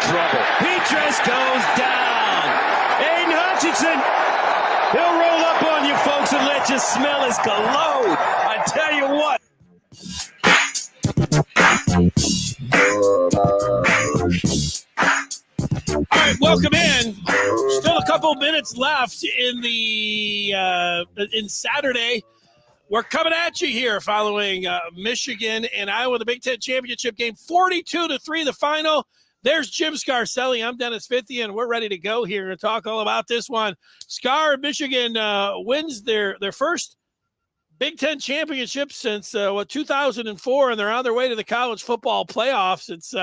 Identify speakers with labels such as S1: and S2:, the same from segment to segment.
S1: trouble. He just goes down. Aiden Hutchinson, he'll roll up on you folks and let you smell his cologne. I tell you what.
S2: All right, welcome in. Still a couple minutes left in the in Saturday. We're coming at you here following Michigan and Iowa, the Big Ten championship game, 42-3, the final. There's Jim Scarcelli. I'm Dennis Fithian. We're ready to go here and talk all about this one. Michigan wins their first Big Ten championship since 2004, and they're on their way to the college football playoffs. It's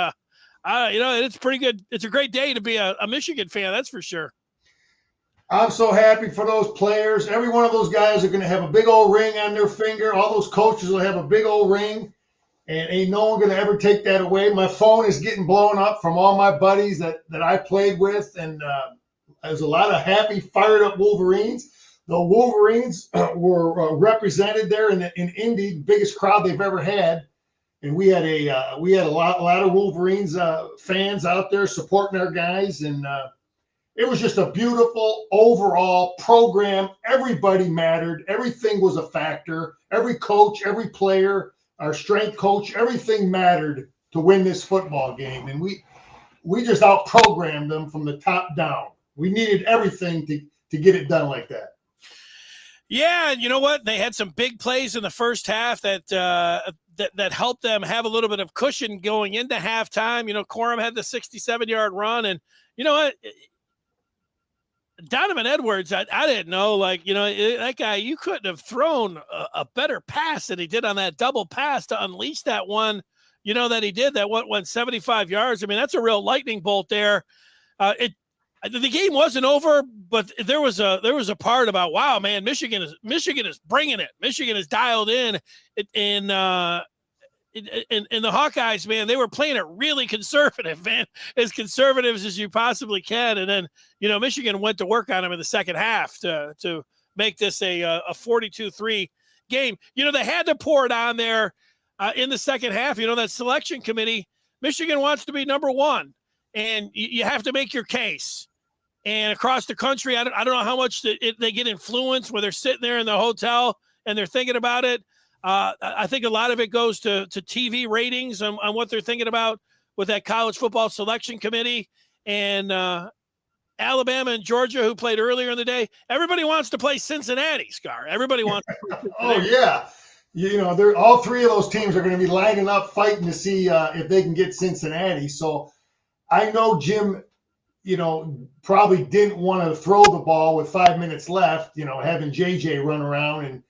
S2: it's pretty good. It's a great day to be a Michigan fan, that's for sure.
S3: I'm so happy for those players. Every one of those guys are going to have a big old ring on their finger. All those coaches will have a big old ring, and ain't no one going to ever take that away. My phone is getting blown up from all my buddies that I played with, and there's a lot of happy, fired-up Wolverines. The Wolverines were represented there in Indy, the biggest crowd they've ever had, and we had a lot of Wolverines fans out there supporting our guys, and it was just a beautiful overall program. Everybody mattered. Everything was a factor. Every coach, every player, our strength coach, everything mattered to win this football game. And we just out-programmed them from the top down. We needed everything to get it done like that.
S2: Yeah, and you know what? They had some big plays in the first half that helped them have a little bit of cushion going into halftime. You know, Corum had the 67-yard run, and you know what? Donovan Edwards, I didn't know, that guy, you couldn't have thrown a better pass than he did on that double pass to unleash that one, that he did, that went 75 yards. I mean, that's a real lightning bolt there. The game wasn't over, but there was a part about, wow, man, Michigan is bringing it. Michigan is dialed in, and the Hawkeyes, man, they were playing it really conservative, man, as conservative as you possibly can. And then, Michigan went to work on them in the second half to make this a 42-3 game. They had to pour it on there in the second half. That selection committee, Michigan wants to be number one, and you have to make your case. And across the country, I don't know how much they get influenced when they're sitting there in the hotel and they're thinking about it. I think a lot of it goes to TV ratings on what they're thinking about with that college football selection committee. And Alabama and Georgia, who played earlier in the day, everybody wants to play Cincinnati, Scar. Everybody wants to play Cincinnati.
S3: Oh, yeah. All three of those teams are going to be lining up fighting to see if they can get Cincinnati. So I know Jim, probably didn't want to throw the ball with 5 minutes left, having JJ run around and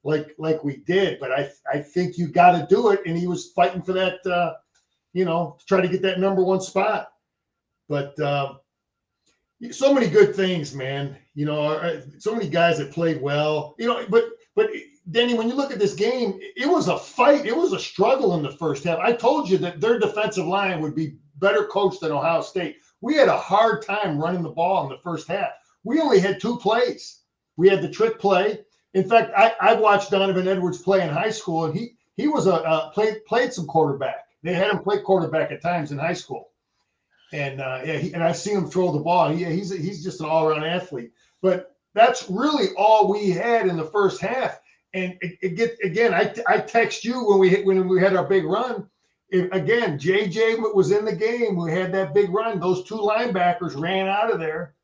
S3: like we did, but I think you got to do it. And he was fighting for that, to try to get that number one spot. But so many good things, man. So many guys that played well. But Denny, when you look at this game, it was a fight. It was a struggle in the first half. I told you that their defensive line would be better coached than Ohio State. We had a hard time running the ball in the first half. We only had 2 plays. We had the trick play. In fact, I watched Donovan Edwards play in high school, and he was played some quarterback. They had him play quarterback at times in high school, and and I've seen him throw the ball. He's just an all-around athlete. But that's really all we had in the first half. And I text you when we had our big run. Again, JJ was in the game. We had that big run. Those 2 linebackers ran out of there,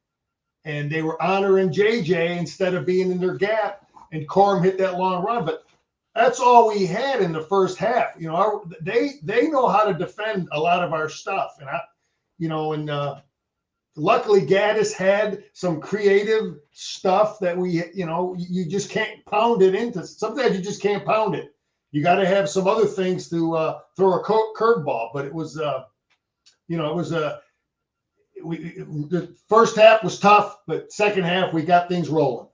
S3: and they were honoring JJ instead of being in their gap. And Corum hit that long run, but that's all we had in the first half. They know how to defend a lot of our stuff, and luckily Gaddis had some creative stuff that you just can't pound it into. Sometimes you just can't pound it. You got to have some other things to throw a curveball. But it was, the first half was tough, but second half we got things rolling.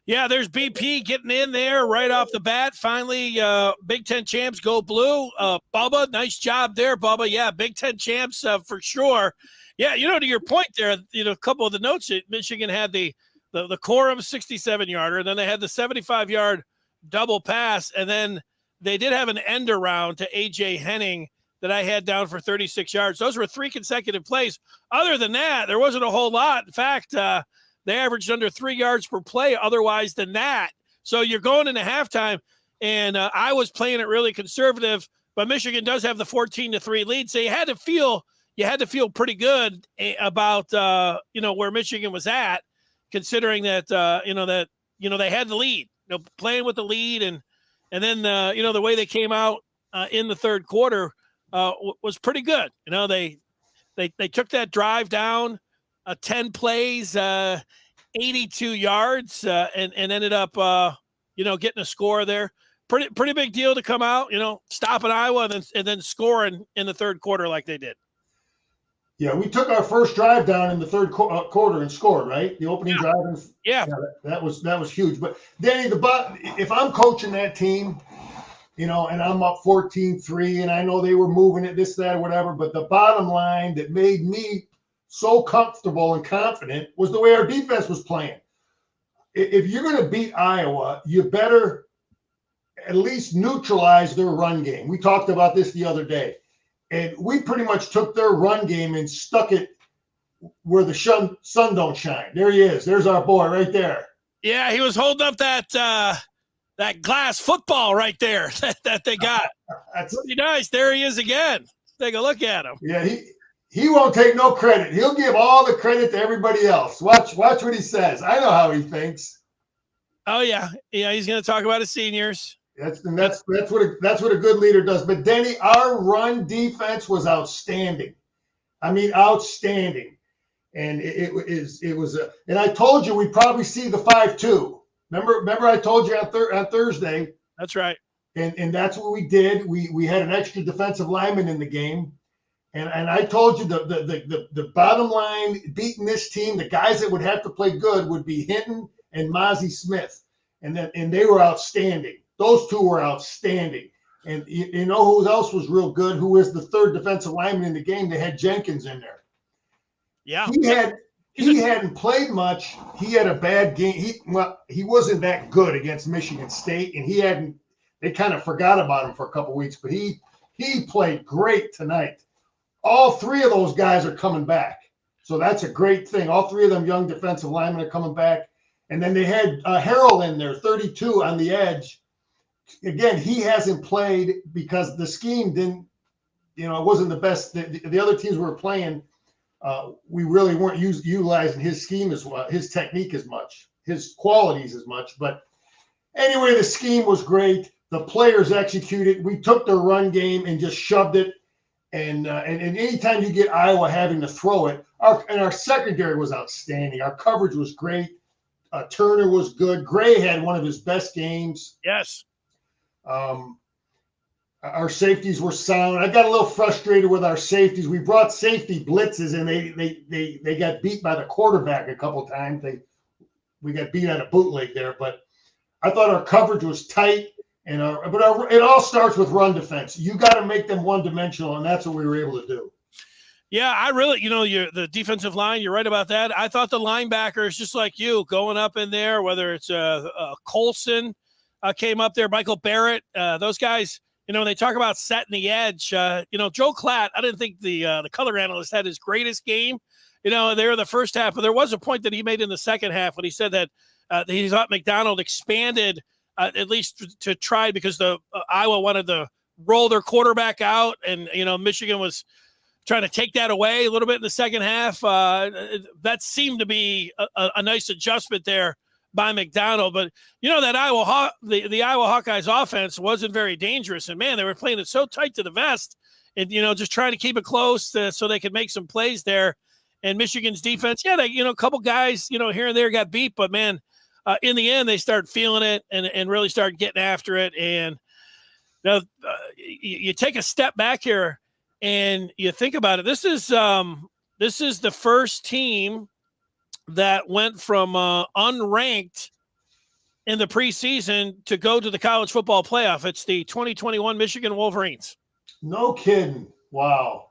S2: Yeah, there's BP getting in there right off the bat. Finally, Big Ten champs go blue. Bubba, nice job there, Bubba. Yeah, Big Ten champs for sure. Yeah, to your point there, a couple of the notes, Michigan had the Corum 67-yarder, and then they had the 75-yard double pass, and then they did have an end around to A.J. Henning that I had down for 36 yards. Those were 3 consecutive plays. Other than that, there wasn't a whole lot. In fact, they averaged under 3 yards per play otherwise than that. So you're going into halftime, and I was playing it really conservative, but Michigan does have the 14-3 lead. So you had to feel pretty good about where Michigan was at, considering that they had the lead, playing with the lead, and then the way they came out in the third quarter was pretty good. They took that drive down 10 plays, 82 yards, and ended up getting a score there. Pretty big deal to come out, stopping Iowa and then scoring in the third quarter like they did.
S3: Yeah, we took our first drive down in the third quarter and scored, right? The opening drive.
S2: Yeah,
S3: that was huge. But Danny, if I'm coaching that team, and I'm up 14-3, and I know they were moving it, this, that, or whatever, but the bottom line that made me so comfortable and confident was the way our defense was playing. If you're going to beat Iowa, you better at least neutralize their run game. We talked about this the other day. And we pretty much took their run game and stuck it where the sun don't shine. There he is. There's our boy right there.
S2: Yeah, he was holding up that glass football right there that they got. That's pretty nice. There he is again. Let's take a look at him.
S3: Yeah, he won't take no credit. He'll give all the credit to everybody else. Watch what he says. I know how he thinks.
S2: Oh yeah, he's going to talk about his seniors.
S3: That's what a good leader does. But Denny, our run defense was outstanding. I mean, outstanding. And it was and I told you we'd probably see the 5-2. Remember I told you on Thursday.
S2: That's right.
S3: And that's what we did. We had an extra defensive lineman in the game. And I told you the bottom line beating this team, the guys that would have to play good would be Hinton and Mozzie Smith. And they were outstanding. Those two were outstanding. And you know who else was real good? Who was the third defensive lineman in the game? They had Jenkins in there.
S2: Yeah.
S3: He hadn't played much. He had a bad game. He wasn't that good against Michigan State, and they kind of forgot about him for a couple of weeks, but he played great tonight. All 3 of those guys are coming back. So that's a great thing. All 3 of them young defensive linemen are coming back. And then they had Harrell in there, 32 on the edge. Again, he hasn't played because the scheme didn't, it wasn't the best. The other teams we were playing, we really weren't utilizing his scheme as well, his technique as much, his qualities as much. But anyway, the scheme was great. The players executed. We took their run game and just shoved it. And anytime you get Iowa having to throw it, our secondary was outstanding. Our coverage was great. Turner was good. Gray had one of his best games.
S2: Yes.
S3: Our safeties were sound. I got a little frustrated with our safeties. We brought safety blitzes, and they got beat by the quarterback a couple of times. We got beat on a bootleg there, but I thought our coverage was tight. And it all starts with run defense. You got to make them one-dimensional, and that's what we were able to do.
S2: Yeah, I really, the defensive line, you're right about that. I thought the linebackers, just like you, going up in there, whether it's Colson came up there, Michael Barrett, those guys, they talk about setting the edge. Joe Klatt, I didn't think the color analyst had his greatest game. They were the first half, but there was a point that he made in the second half when he said that he thought McDonald expanded at least to try because the Iowa wanted to roll their quarterback out, and Michigan was trying to take that away a little bit in the second half. That seemed to be a nice adjustment there by McDonald. But, that the Iowa Hawkeyes offense wasn't very dangerous. And, man, they were playing it so tight to the vest and, just trying to keep it close so they could make some plays there. And Michigan's defense, a couple guys, here and there got beat. But, man, in the end, they started feeling it and really started getting after it. And you take a step back here, and you think about it. This is the first team that went from unranked in the preseason to go to the college football playoff. It's the 2021 Michigan Wolverines.
S3: No kidding. Wow.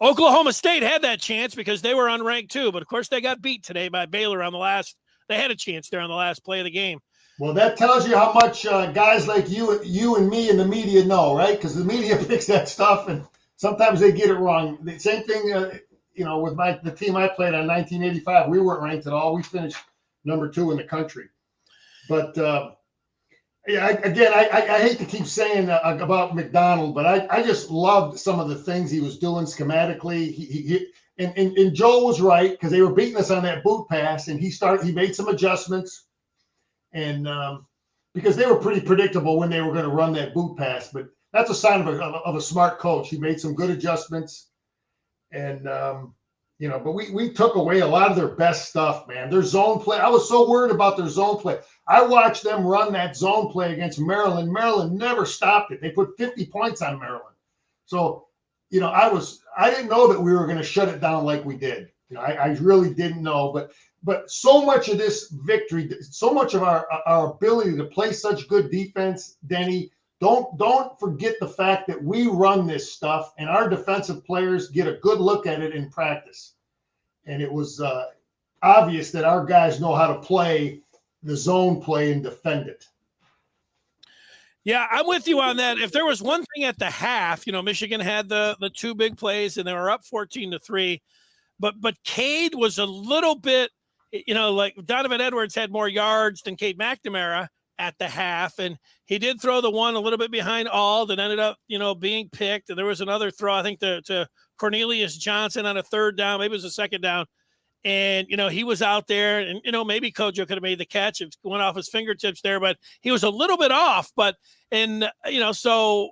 S2: Oklahoma State had that chance because they were unranked too, but of course they got beat today by Baylor on the last. They had a chance there on the last play of the game.
S3: Well, that tells you how much guys like you and me and the media know, right? Because the media picks that stuff, and sometimes they get it wrong. The same thing, with the team I played on 1985. We weren't ranked at all. We finished number 2 in the country. But I hate to keep saying about McDonald, but I just loved some of the things he was doing schematically. And Joel was right, because they were beating us on that boot pass, and he made some adjustments, and because they were pretty predictable when they were going to run that boot pass. But that's a sign of a smart coach. He made some good adjustments, and but we took away a lot of their best stuff, man. Their zone play. I was so worried about their zone play. I watched them run that zone play against Maryland. Maryland never stopped it. They put 50 points on Maryland. So, I didn't know that we were going to shut it down like we did. I really didn't know. But so much of this victory, so much of our ability to play such good defense, Denny, don't forget the fact that we run this stuff and our defensive players get a good look at it in practice. And it was obvious that our guys know how to play the zone play and defend it.
S2: Yeah, I'm with you on that. If there was one thing at the half, Michigan had the 2 big plays and they were up 14-3, but Cade was a little bit, like Donovan Edwards had more yards than Cade McNamara at the half, and he did throw the one a little bit behind Ald and ended up, being picked. And there was another throw, I think, to Cornelius Johnson on a 3rd down, maybe it was a 2nd down. And, he was out there, and, maybe Kojo could have made the catch. It went off his fingertips there, but he was a little bit off. So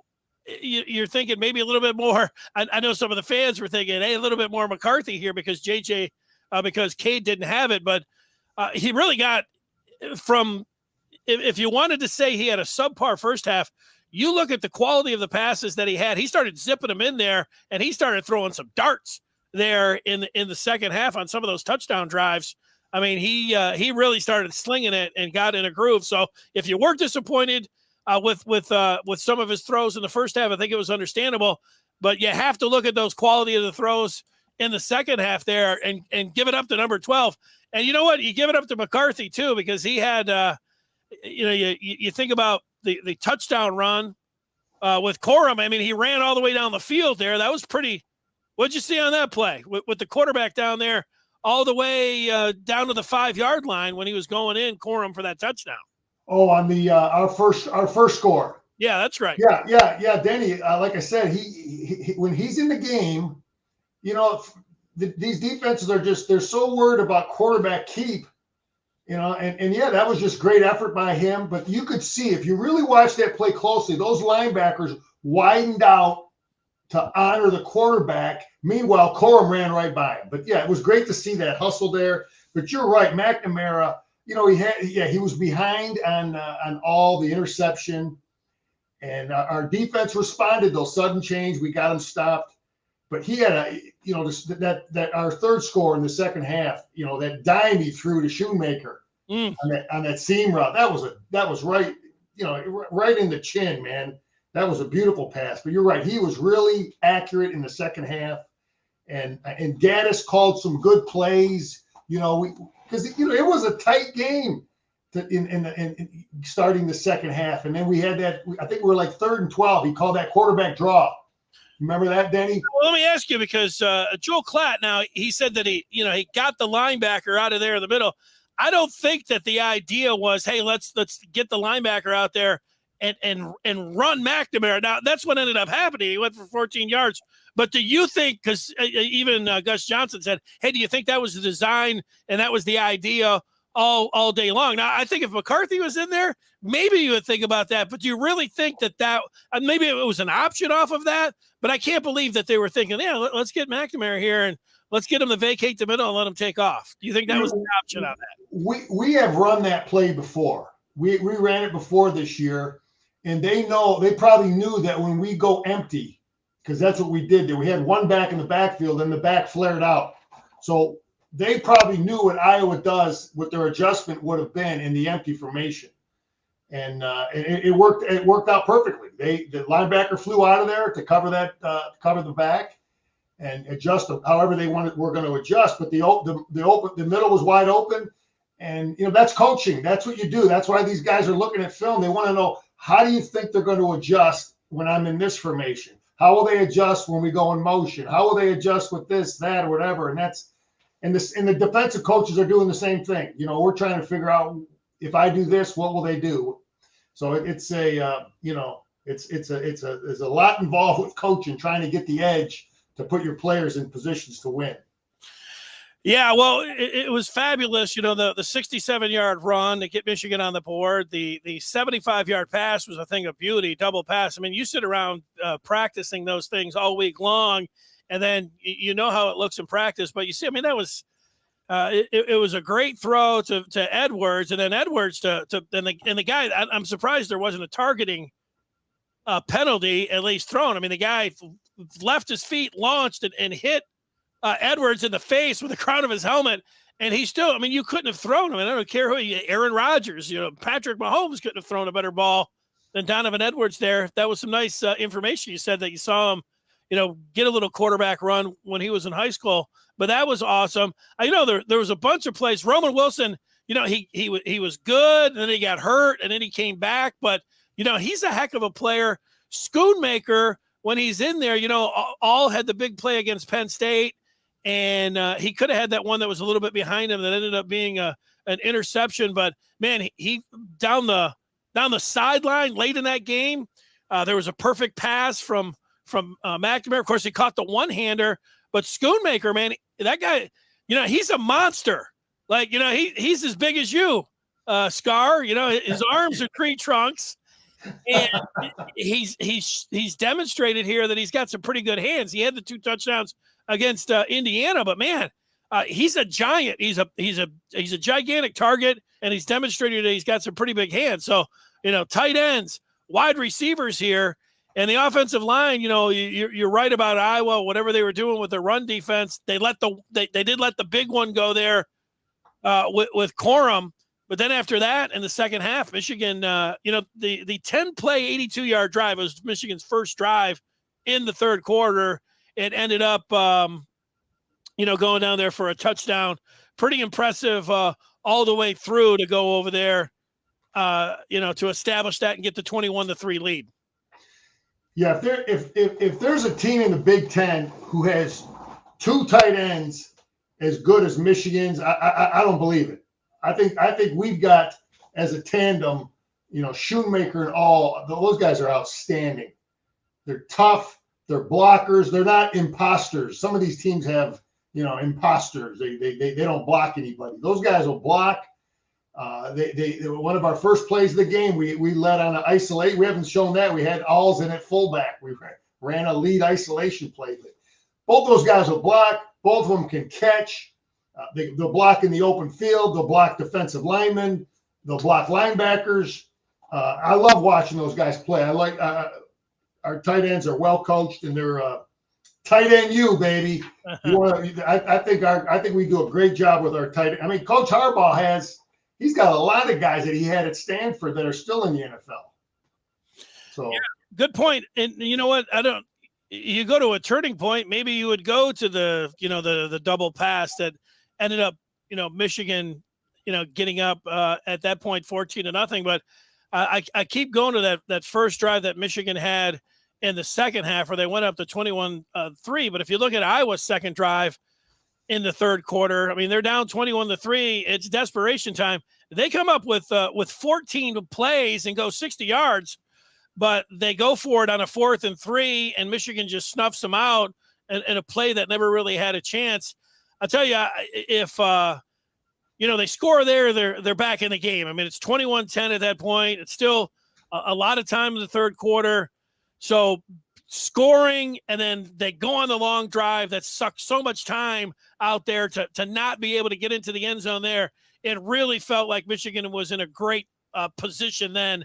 S2: you're thinking maybe a little bit more. I know some of the fans were thinking, hey, a little bit more McCarthy here because because Cade didn't have it. But he really got from, if you wanted to say he had a subpar first half, you look at the quality of the passes that he had. He started zipping them in there, and he started throwing some darts there in the second half on some of those touchdown drives. I mean, he really started slinging it and got in a groove. So if you were disappointed with some of his throws in the first half, I think it was understandable. But you have to look at those quality of the throws in the second half there and give it up to number 12. And you know what? You give it up to McCarthy too, because he had you think about the touchdown run with Corum. I mean, he ran all the way down the field there. That was pretty. What'd you see on that play with the quarterback down there all the way down to the 5-yard line when he was going in, Corum, for that touchdown?
S3: Oh, on the our first score.
S2: Yeah, that's right.
S3: Yeah, Denny. Like I said, he when he's in the game, these defenses they're so worried about quarterback keep, and that was just great effort by him. But you could see, if you really watch that play closely, those linebackers widened out to honor the quarterback. Meanwhile, Corum ran right by him. But yeah, it was great to see that hustle there. But you're right, McNamara. He was behind on all the interception, and our defense responded. Those sudden change, we got him stopped. But he had that our 3rd score in the second half. That dime he threw to Shoemaker on that seam route. That was right. Right in the chin, man. That was a beautiful pass. But you're right. He was really accurate in the second half. And Gaddis called some good plays, because it was a tight game in starting the second half. And then we had that, I think we were like 3rd and 12. He called that quarterback draw. Remember that, Denny?
S2: Well, let me ask you, because Joel Klatt, now he said that he got the linebacker out of there in the middle. I don't think that the idea was, hey, let's get the linebacker out there and run McNamara. Now, that's what ended up happening. He went for 14 yards. But do you think, because even Gus Johnson said, hey, do you think that was the design and that was the idea all day long? Now, I think if McCarthy was in there, maybe you would think about that. But do you really think that maybe it was an option off of that? But I can't believe that they were thinking, yeah, let's get McNamara here and let's get him to vacate the middle and let him take off. Do you think that was an option on that?
S3: We have run that play before. We ran it before this year. And they probably knew that when we go empty, because that's what we did there. We had one back in the backfield and the back flared out. So they probably knew what Iowa does, what their adjustment would have been in the empty formation. And it worked out perfectly. The linebacker flew out of there to cover the back and adjust them however they were going to adjust. But the middle was wide open. And, that's coaching. That's what you do. That's why these guys are looking at film. They want to know, how do you think they're going to adjust when I'm in this formation? How will they adjust when we go in motion? How will they adjust with this, that, or whatever? And the defensive coaches are doing the same thing. We're trying to figure out, if I do this, what will they do? So it's a there's a lot involved with coaching, trying to get the edge to put your players in positions to win.
S2: Yeah, well, it was fabulous. The 67-yard run to get Michigan on the board. The 75-yard pass was a thing of beauty, double pass. I mean, you sit around practicing those things all week long, and then you know how it looks in practice. But you see, I mean, that was it was a great throw to Edwards, and then Edwards to the guy. I'm surprised there wasn't a targeting penalty at least thrown. I mean, the guy left his feet, launched, and hit Edwards in the face with the crown of his helmet, and he still, I mean, you couldn't have thrown him. I don't care who, Aaron Rodgers, Patrick Mahomes couldn't have thrown a better ball than Donovan Edwards there. That was some nice information. You said that you saw him, get a little quarterback run when he was in high school, but that was awesome. There was a bunch of plays. Roman Wilson, he was good, and then he got hurt, and then he came back, but he's a heck of a player. Schoonmaker, when he's in there, all had the big play against Penn State. And he could have had that one that was a little bit behind him that ended up being an interception. But man, he down the sideline late in that game. There was a perfect pass from McNamara. Of course, he caught the one-hander. But Schoonmaker, man, that guy, he's a monster. Like, he's as big as you, Scar. His arms are tree trunks. And he's demonstrated here that he's got some pretty good hands. He had the 2 touchdowns against Indiana, but man, he's a giant. He's a gigantic target, and he's demonstrated that he's got some pretty big hands. So, tight ends, wide receivers here, and the offensive line. You're right about Iowa. Whatever they were doing with their run defense, they did let the big one go there with Corum. But then after that, in the second half, Michigan, the 10-play, 82-yard drive was Michigan's first drive in the third quarter. It ended up, going down there for a touchdown. Pretty impressive all the way through to go over there, to establish that and get the 21-3 lead.
S3: Yeah, if there's a team in the Big Ten who has 2 tight ends as good as Michigan's, I don't believe it. I think we've got, as a tandem, Schoonmaker and all, those guys are outstanding. They're tough. They're blockers. They're not imposters. Some of these teams have, imposters. They don't block anybody. Those guys will block. They one of our first plays of the game, we led on an isolate. We haven't shown that. We had Alls in at fullback. We ran a lead isolation play. But both those guys will block. Both of them can catch. They'll block in the open field. They'll block defensive linemen. They'll block linebackers. I love watching those guys play. I like our tight ends are well coached, and they're tight end you, baby. I think we do a great job with our tight end. I mean, Coach Harbaugh he's got a lot of guys that he had at Stanford that are still in the NFL. So,
S2: yeah, good point. And you know what? You go to a turning point. Maybe you would go to the double pass that ended up, Michigan, getting up at that point 14-0. But I keep going to that first drive that Michigan had in the second half where they went up to 21-3. But if you look at Iowa's second drive in the third quarter, I mean, they're down 21-3. It's desperation time. They come up with 14 plays and go 60 yards, but they go for it on a 4th and 3, and Michigan just snuffs them out in a play that never really had a chance. I'll tell you, if they score there, they're back in the game. I mean, it's 21-10 at that point. It's still a lot of time in the third quarter. So scoring, and then they go on the long drive that sucks so much time out there to not be able to get into the end zone there. It really felt like Michigan was in a great position then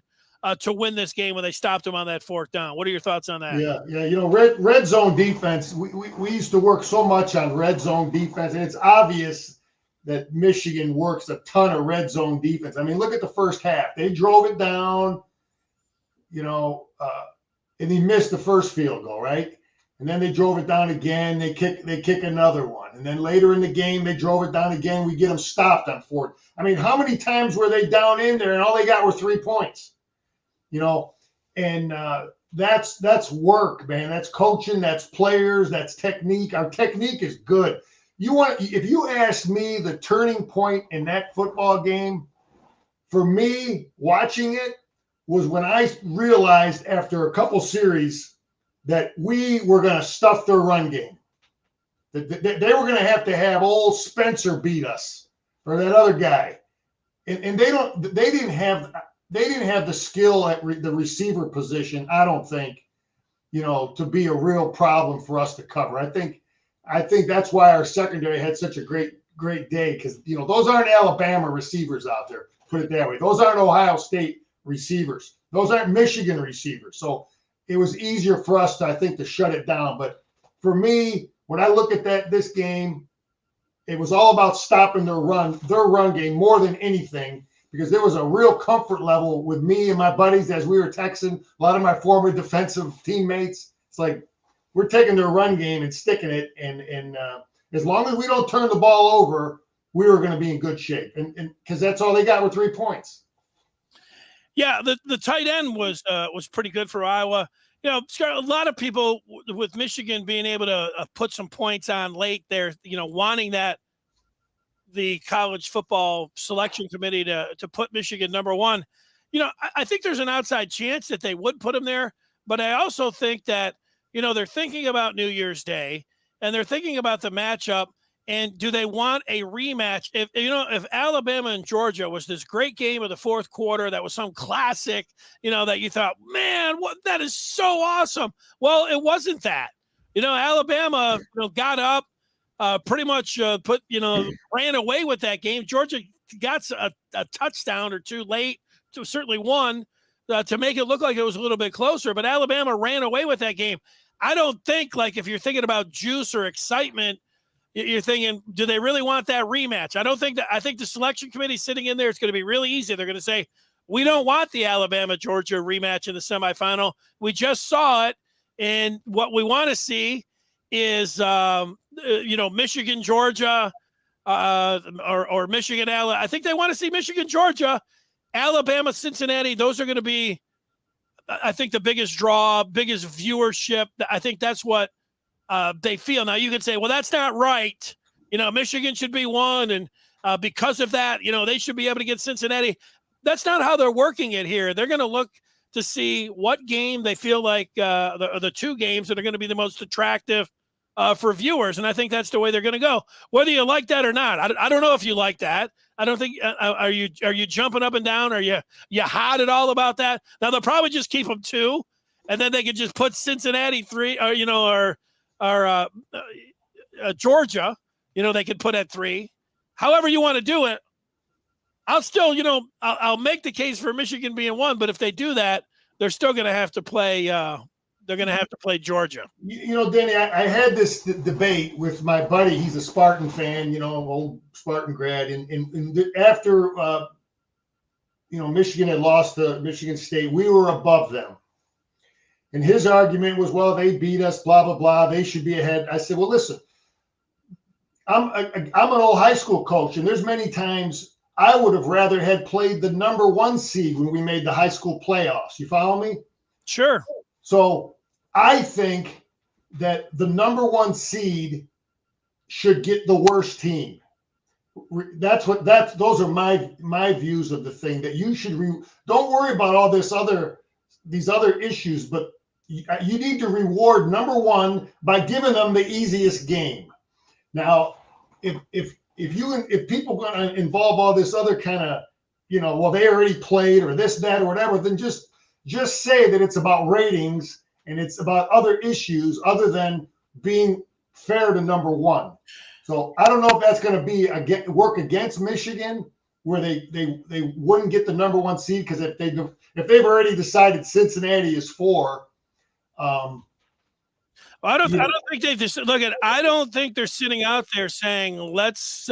S2: to win this game when they stopped them on that 4th down. What are your thoughts on that?
S3: Yeah. Red zone defense, we used to work so much on red zone defense, and it's obvious that Michigan works a ton of red zone defense. I mean, look at the first half. They drove it down, and he missed the first field goal, right? And then they drove it down again. They kick another one. And then later in the game, they drove it down again. We get them stopped on 4th. I mean, how many times were they down in there and all they got were 3 points? And that's work, man. That's coaching, that's players, that's technique. Our technique is good. If you ask me the turning point in that football game, for me, watching it was when I realized after a couple series that we were going to stuff their run game. That they were going to have old Spencer beat us or that other guy, and they didn't have the skill at the receiver position. I don't think, to be a real problem for us to cover. I think that's why our secondary had such a great day, because those aren't Alabama receivers out there. Put it that way. Those aren't Ohio State receivers. Those aren't Michigan receivers. So it was easier for us to shut it down. But for me, when I look at this game, it was all about stopping their run game more than anything, because there was a real comfort level with me and my buddies as we were texting, a lot of my former defensive teammates. It's like, we're taking their run game and sticking it. And as long as we don't turn the ball over, we were going to be in good shape. And because that's all they got with 3 points.
S2: Yeah, the tight end was pretty good for Iowa. A lot of people with Michigan being able to put some points on late there, wanting the college football selection committee to put Michigan number one. I think there's an outside chance that they would put him there, but I also think that, they're thinking about New Year's Day and they're thinking about the matchup. And do they want a rematch? If Alabama and Georgia was this great game of the fourth quarter, that was some classic, that you thought, man, that is so awesome. Well, it wasn't that. Alabama got up, pretty much ran away with that game. Georgia got a touchdown or two late, certainly one, to make it look like it was a little bit closer. But Alabama ran away with that game. I don't think, like, if you're thinking about juice or excitement, you're thinking, do they really want that rematch? I don't think that. I think the selection committee sitting in there, it's going to be really easy. They're going to say, we don't want the Alabama-Georgia rematch in the semifinal. We just saw it, and what we want to see is, Michigan-Georgia or Michigan-Alabama. I think they want to see Michigan-Georgia, Alabama-Cincinnati. Those are going to be, I think, the biggest draw, biggest viewership. I think that's what they feel. Now, you could say, well, that's not right. Michigan should be one, and because of that, they should be able to get Cincinnati. That's not how they're working it here. They're going to look to see what game they feel like the two games that are going to be the most attractive for viewers, and I think that's the way they're going to go. Whether you like that or not, I don't know if you like that. I don't think are you jumping up and down? Are you hot at all about that? Now, they'll probably just keep them 2, and then they could just put Cincinnati 3, or Georgia, they could put at 3. However you want to do it. I'll still, I'll make the case for Michigan being 1, but if they do that, they're still going to have to play. They're going to have to play Georgia.
S3: Danny, I had this debate with my buddy. He's a Spartan fan, old Spartan grad. And after, Michigan had lost to Michigan State, we were above them. And his argument was, well, they beat us, blah, blah, blah. They should be ahead. I said, well, listen, I'm an old high school coach, and there's many times I would have rather had played the number 1 seed when we made the high school playoffs. You follow me?
S2: Sure.
S3: So I think that the number 1 seed should get the worst team. Those are my views of the thing, that you should don't worry about all these other issues, but you need to reward number 1 by giving them the easiest game. Now, if people are going to involve all this other kind of, well, they already played or this, that, or whatever, then just say that it's about ratings and it's about other issues other than being fair to number 1. So I don't know if that's going to be work against Michigan, where they wouldn't get the number 1 seed, because if they've already decided Cincinnati is 4.
S2: I don't think they just look at. I don't think they're sitting out there saying, let's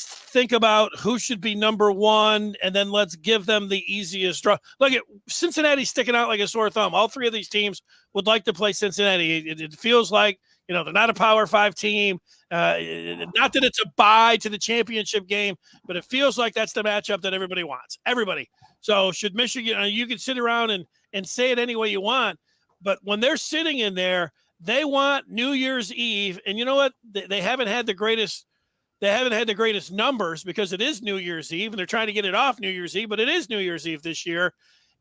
S2: think about who should be number 1, and then let's give them the easiest draw. Look at Cincinnati sticking out like a sore thumb. All 3 of these teams would like to play Cincinnati. It feels like They're not a Power 5 team. Not that it's a bye to the championship game, but it feels like that's the matchup that everybody wants. Everybody. So should Michigan, you can sit around and say it any way you want, but when they're sitting in there, they want New Year's Eve. And you know what? They haven't had the greatest numbers because it is New Year's Eve, and they're trying to get it off New Year's Eve, but it is New Year's Eve this year.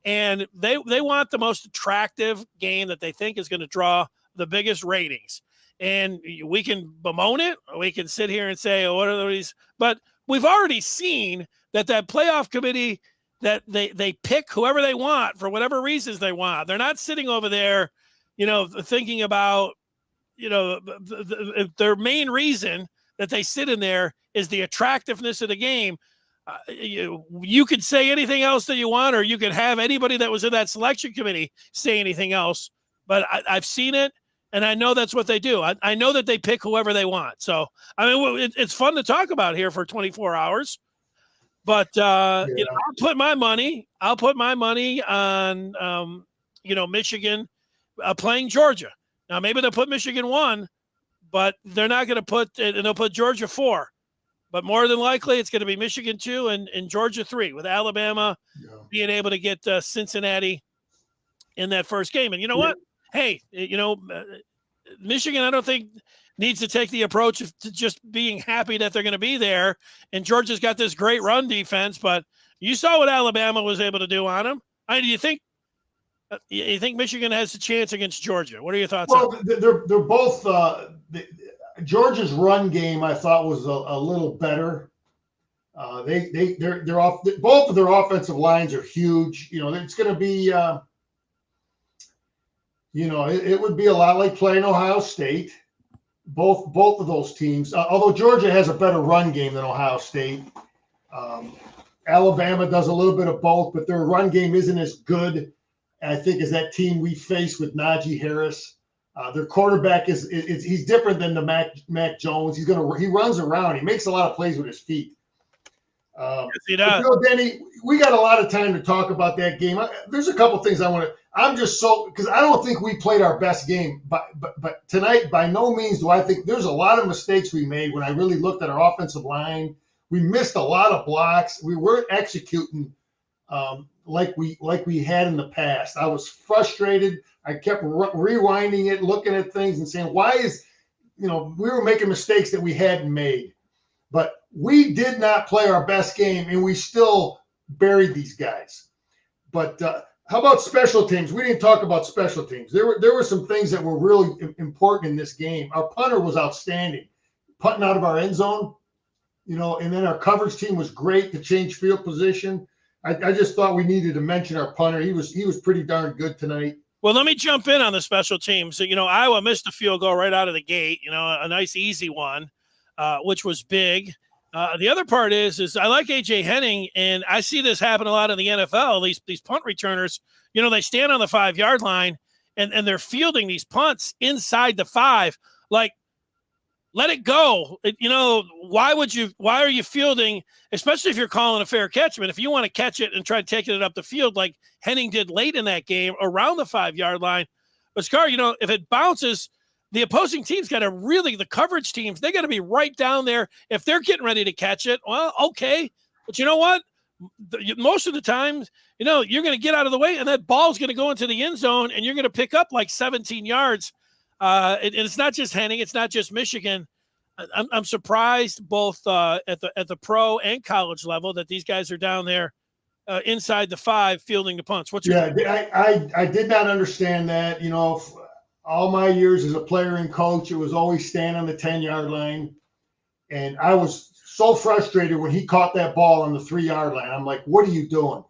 S2: And they want the most attractive game that they think is going to draw the biggest ratings. And we can bemoan it. We can sit here and say, what are these? But we've already seen that playoff committee, that they pick whoever they want for whatever reasons they want. They're not sitting over there, thinking about, their main reason that they sit in there is the attractiveness of the game. You could say anything else that you want, or you could have anybody that was in that selection committee say anything else. But I've seen it, and I know that's what they do. I know that they pick whoever they want. So, it's fun to talk about here for 24 hours. But, I'll put my money on, Michigan playing Georgia. Now, maybe they'll put Michigan 1, but they're not going to they'll put Georgia 4. But more than likely, it's going to be Michigan 2 and Georgia 3, with Alabama being able to get Cincinnati in that first game. And you know what? Hey, Michigan, I don't think needs to take the approach of just being happy that they're going to be there. And Georgia's got this great run defense, but you saw what Alabama was able to do on them. Do you think Michigan has a chance against Georgia? What are your thoughts?
S3: Well, they're both. Georgia's run game, I thought, was a little better. They're off. Both of their offensive lines are huge. It's going to be. It would be a lot like playing Ohio State. Both of those teams, although Georgia has a better run game than Ohio State. Alabama does a little bit of both, but their run game isn't as good, I think, as that team we faced with Najee Harris. Their quarterback he's different than the Mac Jones. He runs around. He makes a lot of plays with his feet.
S2: Yes, he does.
S3: Denny, we got a lot of time to talk about that game. There's a couple things I want to. I'm just because I don't think we played our best game, but tonight, by no means do I think there's a lot of mistakes we made. When I really looked at our offensive line, we missed a lot of blocks. We weren't executing like we had in the past. I was frustrated. I kept rewinding it, looking at things and saying, why is, we were making mistakes that we hadn't made. But we did not play our best game, and we still buried these guys. But how about special teams? We didn't talk about special teams. There were some things that were really important in this game. Our punter was outstanding, punting out of our end zone, and then our coverage team was great to change field position. I just thought we needed to mention our punter. He was pretty darn good tonight.
S2: Well, let me jump in on the special teams. Iowa missed a field goal right out of the gate, a nice easy one, which was big. The other part is I like A.J. Henning, and I see this happen a lot in the NFL. These punt returners, they stand on the 5-yard line, and they're fielding these punts inside the 5. Like, let it go. Why are you fielding, especially if you're calling a fair catch? If you want to catch it and try taking it up the field like Henning did late in that game around the 5-yard line. But Scar, if it bounces, the opposing team's got to the coverage teams, they got to be right down there. If they're getting ready to catch it, well, okay. But you know what? Most of the time, you're going to get out of the way, and that ball's going to go into the end zone, and you're going to pick up like 17 yards. And it's not just Henning, it's not just Michigan. I'm surprised both at the pro and college level that these guys are down there inside the 5 fielding the punts. What's your
S3: I did not understand that. All my years as a player and coach, it was always stand on the 10-yard line, and I was so frustrated when he caught that ball on the 3-yard line. I'm like, what are you doing?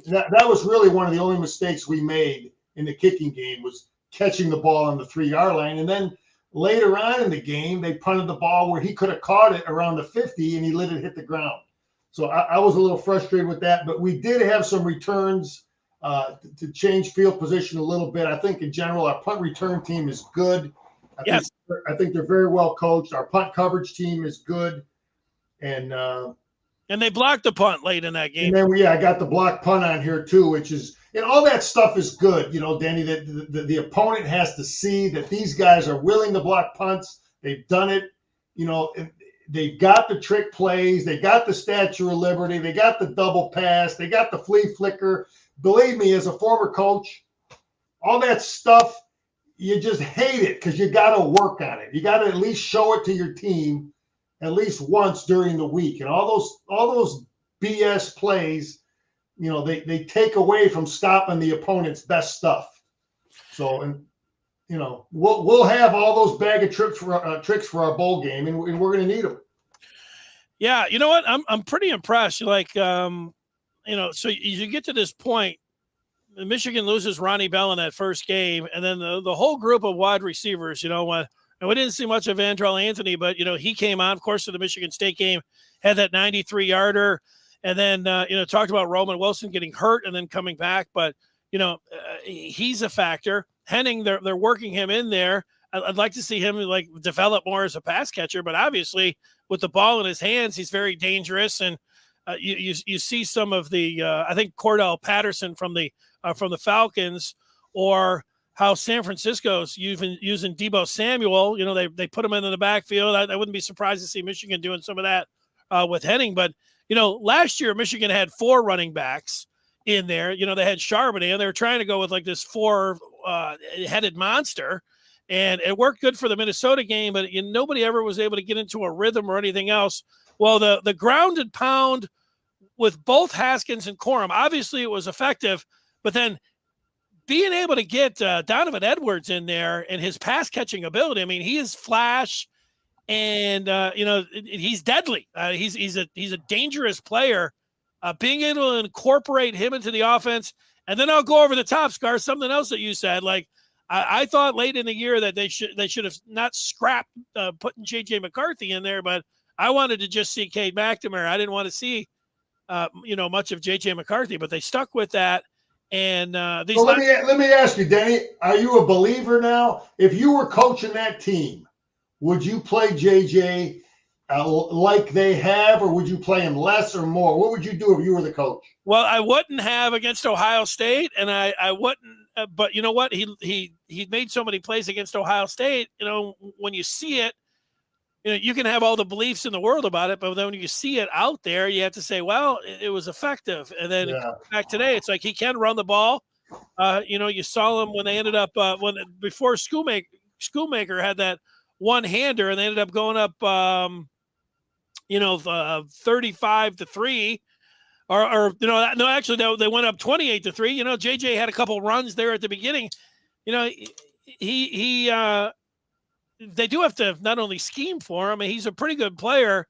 S3: That was really one of the only mistakes we made in the kicking game, was catching the ball on the 3-yard line. And then later on in the game, they punted the ball where he could have caught it around the 50 and he let it hit the ground. So I was a little frustrated with that, but we did have some returns to change field position a little bit. I think in general, our punt return team is good. I think they're very well coached. Our punt coverage team is good. And they
S2: blocked the punt late in that game.
S3: And then I got the block punt on here too, which is And all that stuff is good, Danny, that the opponent has to see that these guys are willing to block punts. They've done it, they've got the trick plays. They got the Statue of Liberty. They got the double pass. They got the flea flicker. Believe me, as a former coach, all that stuff, you just hate it because you got to work on it. You got to at least show it to your team at least once during the week. And all those BS plays, they take away from stopping the opponent's best stuff. So, and we'll have all those bag of tricks for our bowl game, and we're going to need them.
S2: Yeah, you know what? I'm pretty impressed. Like, so you get to this point, Michigan loses Ronnie Bell in that first game, and then the whole group of wide receivers, and we didn't see much of Andrell Anthony, but he came on, of course, to the Michigan State game, had that 93-yarder. And then, talked about Roman Wilson getting hurt and then coming back. But, he's a factor. Henning, they're working him in there. I'd like to see him, develop more as a pass catcher. But obviously, with the ball in his hands, he's very dangerous. And you see some of the, I think, Cordell Patterson from the Falcons, or how San Francisco's using Deebo Samuel. They put him into the backfield. I wouldn't be surprised to see Michigan doing some of that with Henning. But, last year Michigan had 4 running backs in there. They had Charbonnet, and they were trying to go with this 4-headed monster, and it worked good for the Minnesota game, but nobody ever was able to get into a rhythm or anything else. Well, the ground and pound with both Haskins and Corum, obviously it was effective, but then being able to get Donovan Edwards in there and his pass catching ability, he is flash. And, he's deadly. He's a dangerous player. Being able to incorporate him into the offense. And then I'll go over the top, Scar, something else that you said. I thought late in the year that they should have not scrapped putting J.J. McCarthy in there, but I wanted to just see Cade McNamara. I didn't want to see, much of J.J. McCarthy, but they stuck with that. And let
S3: me ask you, Denny, are you a believer now? If you were coaching that team, would you play JJ like they have, or would you play him less or more? What would you do if you were the coach?
S2: Well, I wouldn't have against Ohio State, and I wouldn't. But you know what? He made so many plays against Ohio State. When you see it, you can have all the beliefs in the world about it, but then when you see it out there, you have to say, well, it was effective. And then back today, it's like he can run the ball. You saw him when they ended up before Schoolmaker had that one-hander, and they ended up going up, 35-3, actually they went up 28-3. JJ had a couple runs there at the beginning. They do have to not only scheme for him, and he's a pretty good player,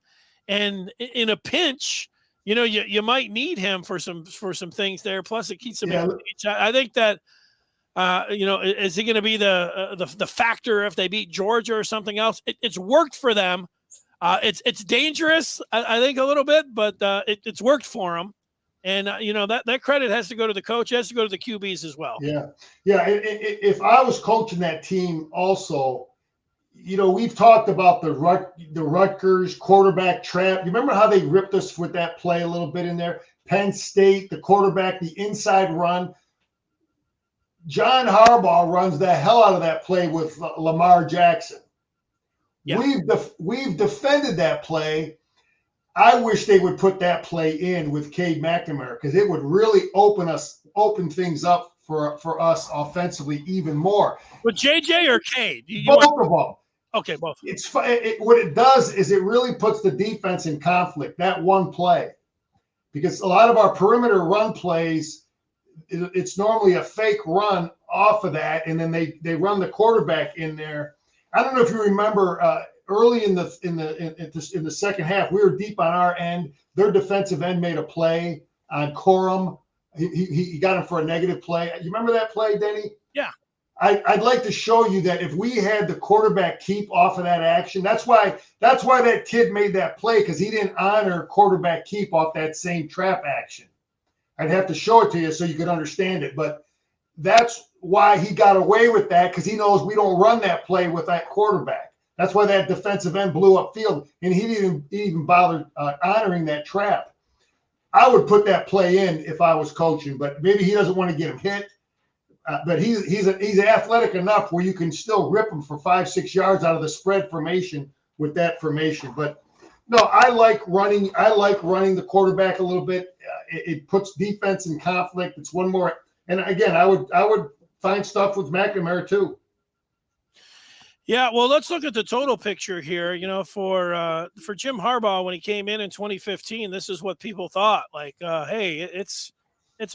S2: and in a pinch, you might need him for some things there. Plus, it keeps him. Yeah. I think that. Is he going to be the factor if they beat Georgia or something else? It's worked for them. It's dangerous, I think, a little bit, but it's worked for them. And that credit has to go to the coach, has to go to the QBs as well.
S3: Yeah. If I was coaching that team, also, we've talked about the Rutgers quarterback trap. You remember how they ripped us with that play a little bit in there? Penn State, the quarterback, the inside run. John Harbaugh runs the hell out of that play with Lamar Jackson. Yeah. We've defended that play. I wish they would put that play in with Cade McNamara, because it would really open things up for us offensively even more.
S2: With JJ or Cade?
S3: Both of them.
S2: Okay, both.
S3: What it does is it really puts the defense in conflict, that one play, because a lot of our perimeter run plays, it's normally a fake run off of that, and then they run the quarterback in there. I don't know if you remember early in the second half, we were deep on our end. Their defensive end made a play on Corum. He got him for a negative play. You remember that play, Denny?
S2: Yeah.
S3: I'd like to show you that if we had the quarterback keep off of that action, that's why that kid made that play, because he didn't honor quarterback keep off that same trap action. I'd have to show it to you so you could understand it, but that's why he got away with that, because he knows we don't run that play with that quarterback. That's why that defensive end blew upfield, and he didn't even bother honoring that trap. I would put that play in if I was coaching, but maybe he doesn't want to get him hit. But he's athletic enough where you can still rip him for 5-6 yards out of the spread formation with that formation. But no, I like running. I like running the quarterback a little bit. It puts defense in conflict. It's one more. And again, I would find stuff with McNamara too.
S2: Yeah, well, let's look at the total picture here. For Jim Harbaugh when he came in 2015, this is what people thought. Like, hey, it's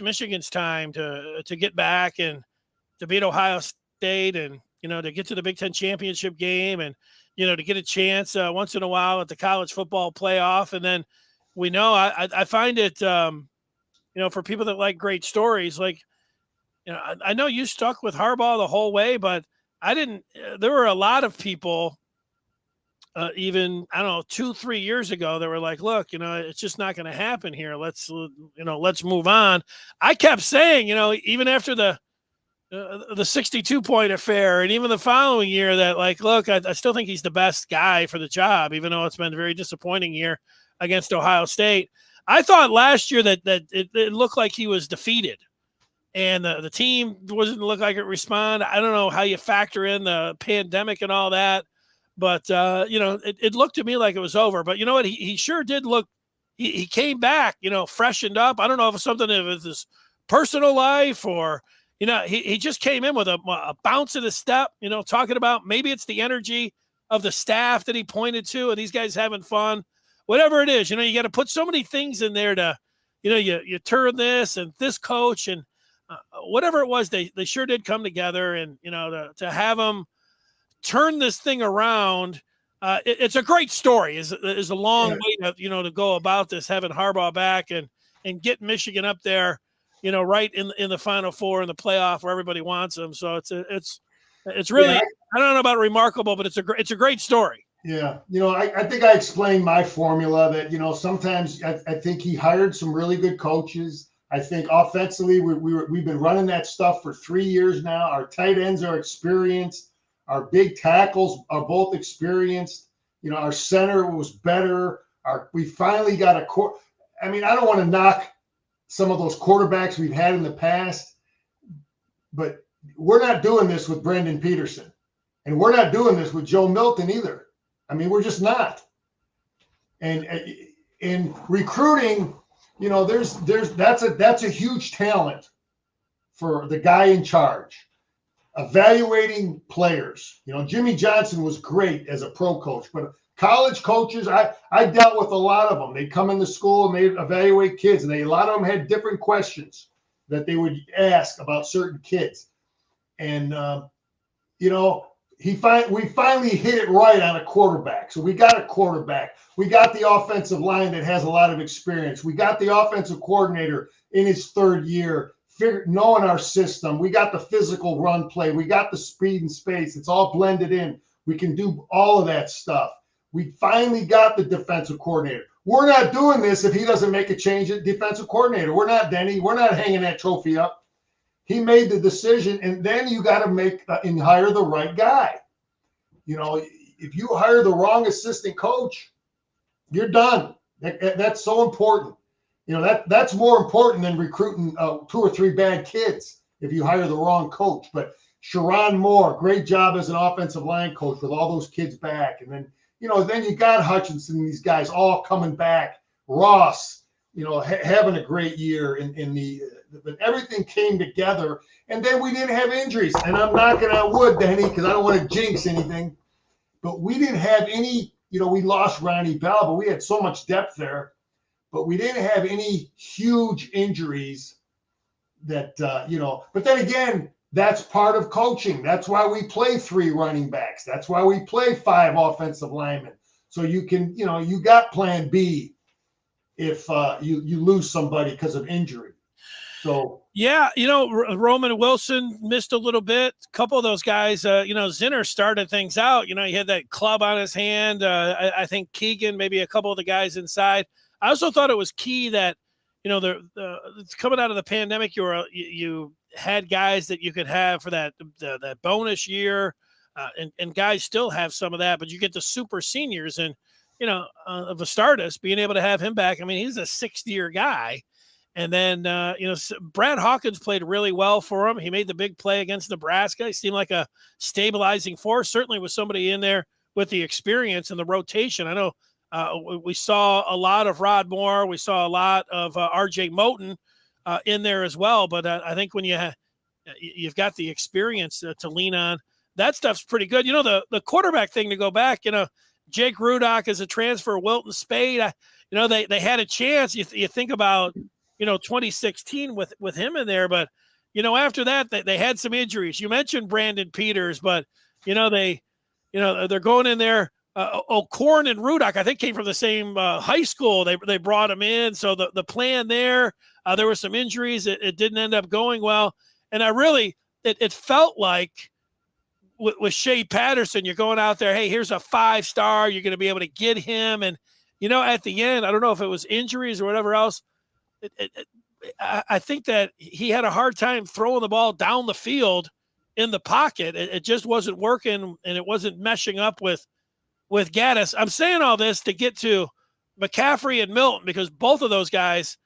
S2: Michigan's time to get back and to beat Ohio State, and to get to the Big Ten championship game, and to get a chance once in a while at the college football playoff. And then we know I find it for people that like great stories, like I know you stuck with Harbaugh the whole way, but I didn't. There were a lot of people, even, I don't know, 2-3 years ago, that were like, look, it's just not going to happen here. Let's move on. I kept saying, even after the 62-point affair, and even the following year, that like, look, I still think he's the best guy for the job, even though it's been a very disappointing year against Ohio State. I thought last year that it looked like he was defeated, and the team doesn't look like it responded. I don't know how you factor in the pandemic and all that, but it looked to me like it was over. But you know what? He sure did look. He came back, freshened up. I don't know if it's something of his personal life, or he just came in with a bounce in his step. Talking about maybe it's the energy of the staff that he pointed to, and these guys having fun. Whatever it is, you got to put so many things in there to, you turn this and this coach and whatever it was, they sure did come together, and to have them turn this thing around. It's a great story. Is a long way to go about this, having Harbaugh back and get Michigan up there, right in the Final Four in the playoff where everybody wants them. So it's really, I don't know about remarkable, but it's a great story.
S3: Yeah. I think I explained my formula that, sometimes I think he hired some really good coaches. I think offensively, we've been running that stuff for 3 years now. Our tight ends are experienced. Our big tackles are both experienced. Our center was better. We finally got I don't want to knock some of those quarterbacks we've had in the past, but we're not doing this with Brendan Peterson, and we're not doing this with Joe Milton either. We're just not. And in recruiting, that's a huge talent for the guy in charge. Evaluating players. Jimmy Johnson was great as a pro coach, but college coaches, I dealt with a lot of them. They'd come into school and they'd evaluate kids, and a lot of them had different questions that they would ask about certain kids. And, we finally hit it right on a quarterback. So we got a quarterback. We got the offensive line that has a lot of experience. We got the offensive coordinator in his third year, knowing our system. We got the physical run play. We got the speed and space. It's all blended in. We can do all of that stuff. We finally got the defensive coordinator. We're not doing this if he doesn't make a change at defensive coordinator. We're not, Denny. We're not hanging that trophy up. He made the decision, and then you got to make and hire the right guy. If you hire the wrong assistant coach, you're done. That's so important. That's more important than recruiting 2 or 3 bad kids if you hire the wrong coach. But Sharon Moore, great job as an offensive line coach with all those kids back. And then, then you got Hutchinson, these guys all coming back. Ross, having a great year but everything came together, and then we didn't have injuries. And I'm knocking on wood, Danny, because I don't want to jinx anything. But we didn't have any, we lost Ronnie Bell, but we had so much depth there. But we didn't have any huge injuries that, But then again, that's part of coaching. That's why we play 3 running backs. That's why we play 5 offensive linemen. So you can, you got plan B if you lose somebody because of injury. So
S2: yeah, Roman Wilson missed a little bit. A couple of those guys, Zinner started things out. He had that club on his hand. I think Keegan, maybe a couple of the guys inside. I also thought it was key that, coming out of the pandemic, you had guys that you could have for that bonus year, and guys still have some of that, but you get the super seniors, and of a Stardust, being able to have him back. I mean, he's a sixth-year guy. And then, Brad Hawkins played really well for him. He made the big play against Nebraska. He seemed like a stabilizing force, certainly with somebody in there with the experience and the rotation. I know we saw a lot of Rod Moore. We saw a lot of R.J. Moten in there as well. But I think when you've got the experience to lean on, that stuff's pretty good. The quarterback thing, to go back, Jake Rudock is a transfer, Wilton Spade. They had a chance. You think about – 2016 with him in there, but after that they had some injuries. You mentioned Brandon Peters, but they're going in there. O'Korn and Rudock, I think, came from the same high school. They brought him in, so the plan there were some injuries. It didn't end up going well, and it felt like with Shea Patterson, you're going out there, hey, here's a 5-star, you're going to be able to get him, and at the end, I don't know if it was injuries or whatever else. I think that he had a hard time throwing the ball down the field in the pocket. It just wasn't working, and it wasn't meshing up with Gaddis. I'm saying all this to get to McCaffrey and Milton, because both of those guys,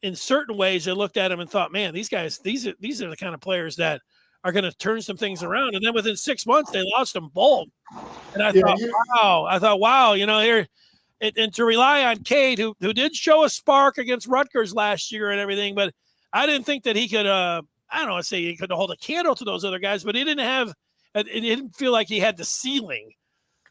S2: in certain ways, they looked at him and thought, man, these guys, these are the kind of players that are going to turn some things around. And then within 6 months, they lost them both. And I thought, wow, here. And to rely on Cade, who did show a spark against Rutgers last year and everything, but I didn't think that he could, I don't want to say he could hold a candle to those other guys, but it didn't feel like he had the ceiling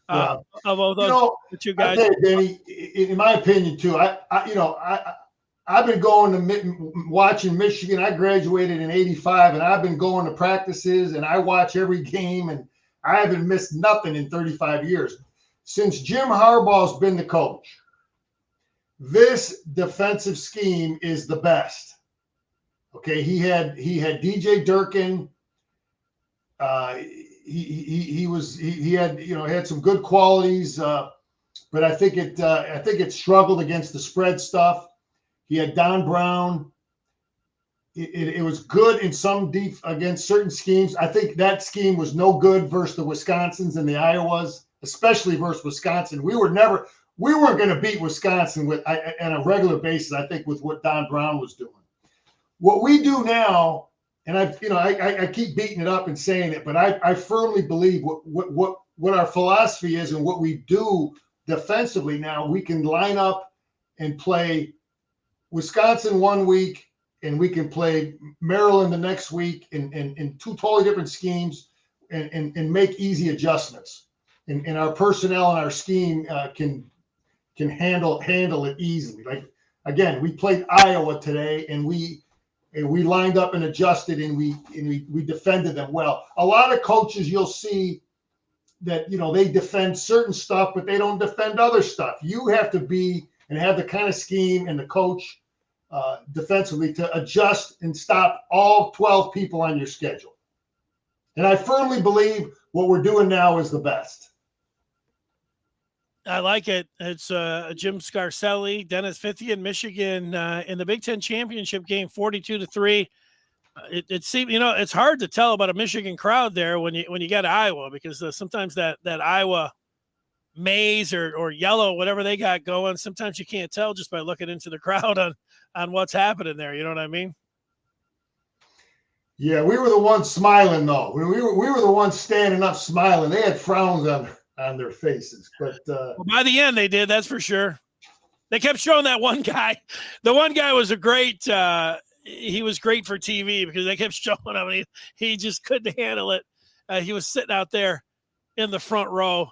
S2: of all those two guys.
S3: I tell you, Danny, in my opinion too, I've been going to watching Michigan. I graduated in '85, and I've been going to practices, and I watch every game, and I haven't missed nothing in 35 years. Since Jim Harbaugh's been the coach, this defensive scheme is the best. Okay, he had DJ Durkin. He had some good qualities, but I think it struggled against the spread stuff. He had Don Brown. It was good in some against certain schemes. I think that scheme was no good versus the Wisconsins and the Iowas, especially versus Wisconsin. We weren't going to beat Wisconsin on a regular basis, I think, with what Don Brown was doing. What we do now, and I keep beating it up and saying it, but I firmly believe what our philosophy is and what we do defensively now, we can line up and play Wisconsin one week, and we can play Maryland the next week in two totally different schemes and make easy adjustments. And our personnel and our scheme can handle it easily. Like, again, we played Iowa today, and we lined up and adjusted, and we defended them well. A lot of coaches, you'll see that they defend certain stuff, but they don't defend other stuff. You have to be and have the kind of scheme and the coach defensively to adjust and stop all 12 people on your schedule. And I firmly believe what we're doing now is the best.
S2: I like it. It's Jim Scarcelli, Dennis Fithian, Michigan in the Big Ten championship game, 42-3. It seemed, it's hard to tell about a Michigan crowd there when you get to Iowa, because sometimes that Iowa maize or yellow, whatever they got going, sometimes you can't tell just by looking into the crowd on what's happening there. You know what I mean?
S3: Yeah, we were the ones smiling though. We were the ones standing up smiling. They had frowns on their faces, but
S2: by the end they did, that's for sure. They kept showing that one guy. The one guy was he was great for TV because they kept showing him, and he just couldn't handle it. He was sitting out there in the front row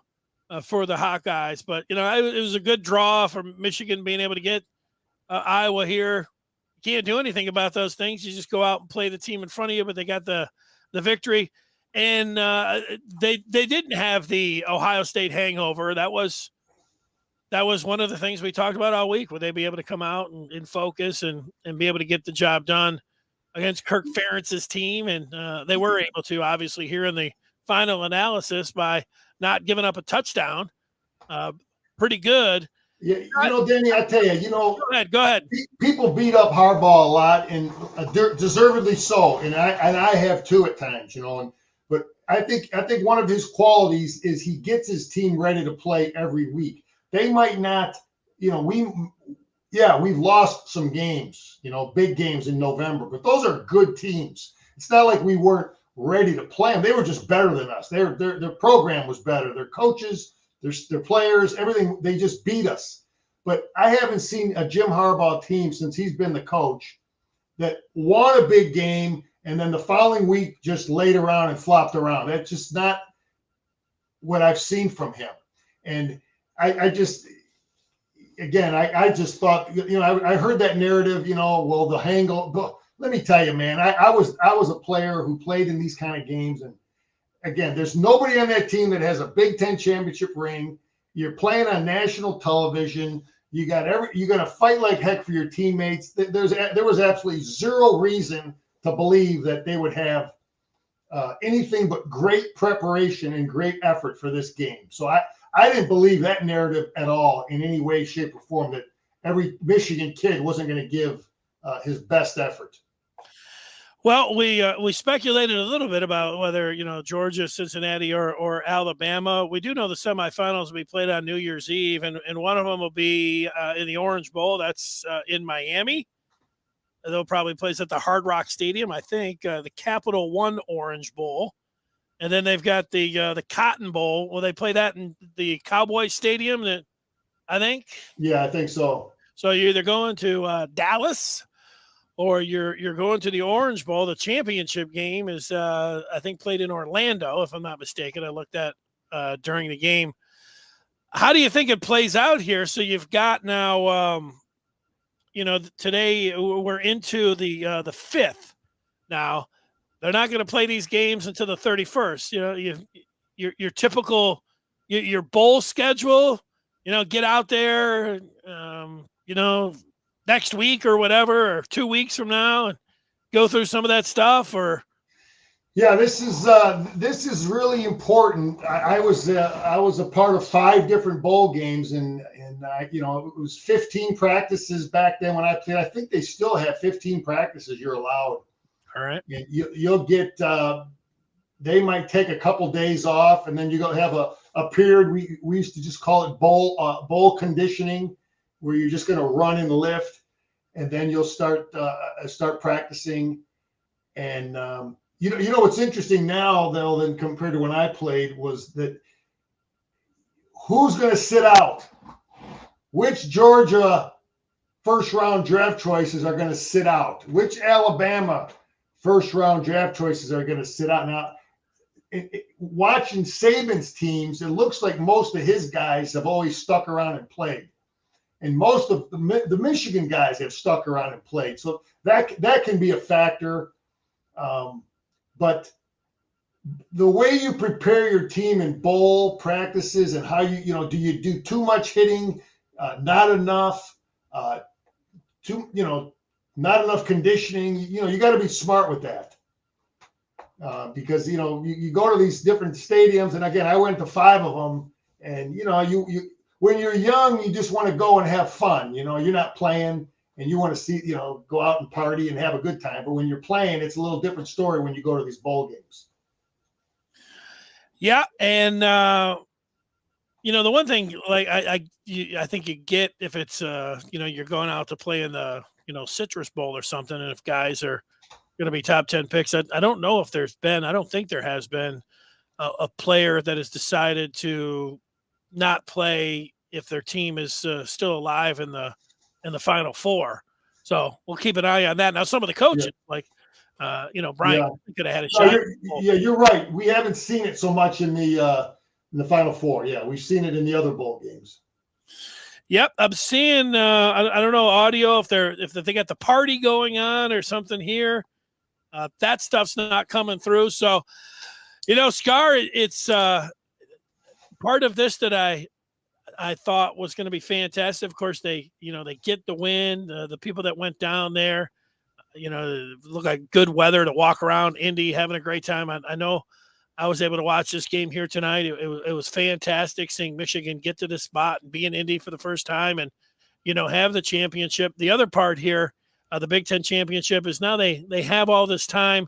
S2: for the Hawkeyes, but it was a good draw for Michigan being able to get Iowa here. You can't do anything about those things. You just go out and play the team in front of you, but they got the victory. And they didn't have the Ohio State hangover. That was one of the things we talked about all week. Would they be able to come out and focus and be able to get the job done against Kirk Ferentz's team? And they were able to, obviously, here in the final analysis by not giving up a touchdown. Pretty good.
S3: Yeah, Danny, I tell you,
S2: Go ahead.
S3: People beat up Harbaugh a lot, and deservedly so. And I have too at times, But I think one of his qualities is he gets his team ready to play every week. they might not, we've lost some games, big games in November, but those are good teams. It's not like we weren't ready to play them. They were just better than us. Their program was better. Their coaches, their players, everything, they just beat us. But I haven't seen a Jim Harbaugh team since he's been the coach that won a big game and then the following week just laid around and flopped around. That's just not what I've seen from him. And I just thought, I heard that narrative, well, the hangle. But let me tell you, man, I was a player who played in these kind of games. And again, there's nobody on that team that has a Big Ten championship ring. You're playing on national television. You're going to fight like heck for your teammates. There was absolutely zero reason to believe that they would have anything but great preparation and great effort for this game. So I didn't believe that narrative at all in any way, shape, or form that every Michigan kid wasn't going to give his best effort.
S2: Well, we speculated a little bit about whether, Georgia, Cincinnati, or Alabama. We do know the semifinals will be played on New Year's Eve, and one of them will be in the Orange Bowl. That's in Miami. They'll probably play at the Hard Rock Stadium, I think, the Capital One Orange Bowl. And then they've got the Cotton Bowl. Will they play that in the Cowboy Stadium, I think?
S3: Yeah, I think so.
S2: So you're either going to Dallas or you're going to the Orange Bowl. The championship game is, I think, played in Orlando, if I'm not mistaken. I looked at during the game. How do you think it plays out here? So you've got now, today we're into the 5th now. They're not going to play these games until the 31st. Your typical your bowl schedule. Get out there. Next week or whatever, or 2 weeks from now, and go through some of that stuff. Or
S3: yeah, this is really important. I was a part of 5 different bowl games, and it was 15 practices back then when I played. I think they still have 15 practices you're allowed.
S2: All right.
S3: And you'll get they might take a couple days off, and then you're going to have a period. We used to just call it bowl conditioning, where you're just going to run and lift, and then you'll start practicing. And what's interesting now, though, than compared to when I played, was that who's going to sit out? Which Georgia first-round draft choices are going to sit out? Which Alabama first-round draft choices are going to sit out? Now, watching Saban's teams, it looks like most of his guys have always stuck around and played. And most of the Michigan guys have stuck around and played. So that can be a factor. But the way you prepare your team in bowl practices and how do you do too much hitting, not enough, not enough conditioning. You got to be smart with that. Because, you go to these different stadiums. And again, I went to 5 of them, and, when you're young, you just want to go and have fun. You're not playing, and you want to see, go out and party and have a good time. But when you're playing, it's a little different story when you go to these bowl games.
S2: Yeah. And, the one thing, like, I think you get if it's, you're going out to play in the, Citrus Bowl or something, and if guys are going to be top 10 picks, I don't know if I don't think there has been a player that has decided to not play if their team is still alive in the Final Four. So we'll keep an eye on that. Now, some of the coaches, like Brian could have had a shot.
S3: You're right. We haven't seen it so much in the Final Four. Yeah, we've seen it in the other bowl games.
S2: Yep, I'm seeing. I don't know audio if they got the party going on or something here. That stuff's not coming through. So, Scar, it's part of this that I thought was going to be fantastic. Of course, they get the win. The people that went down there, look like good weather to walk around Indy, having a great time. I know I was able to watch this game here tonight. It was fantastic seeing Michigan get to this spot and be in Indy for the first time and, have the championship. The other part here, the Big Ten championship, is now they have all this time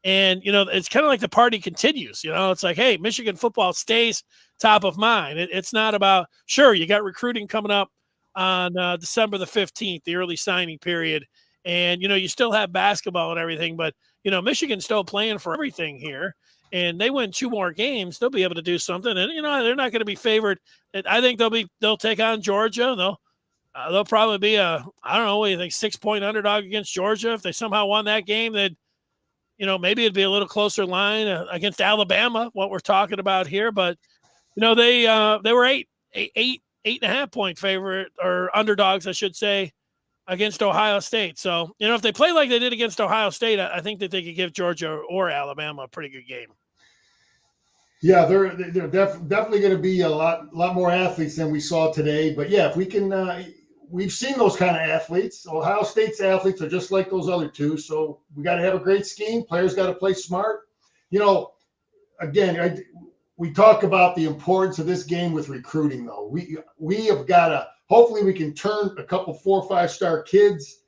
S2: And, it's kind of like the party continues. It's like, hey, Michigan football stays top of mind. It's not about, sure, you got recruiting coming up on December the 15th, the early signing period. And, you still have basketball and everything. But, Michigan's still playing for everything here. And they win 2 more games, they'll be able to do something. And, they're not going to be favored. I think they'll take on Georgia. They'll probably be I don't know, what do you think, 6-point underdog against Georgia. If they somehow won that game, they'd, maybe it'd be a little closer line against Alabama, what we're talking about here. But, they were 8.5 point favorite, or underdogs, I should say, against Ohio State. So, if they play like they did against Ohio State, I think that they could give Georgia or Alabama a pretty good game.
S3: Yeah, they're definitely going to be a lot more athletes than we saw today. But yeah, if we can, we've seen those kind of athletes. Ohio State's athletes are just like those other two. So we got to have a great scheme. Players got to play smart. Again, we talk about the importance of this game with recruiting, though. We have got to, hopefully we can turn a couple 4 or 5-star kids.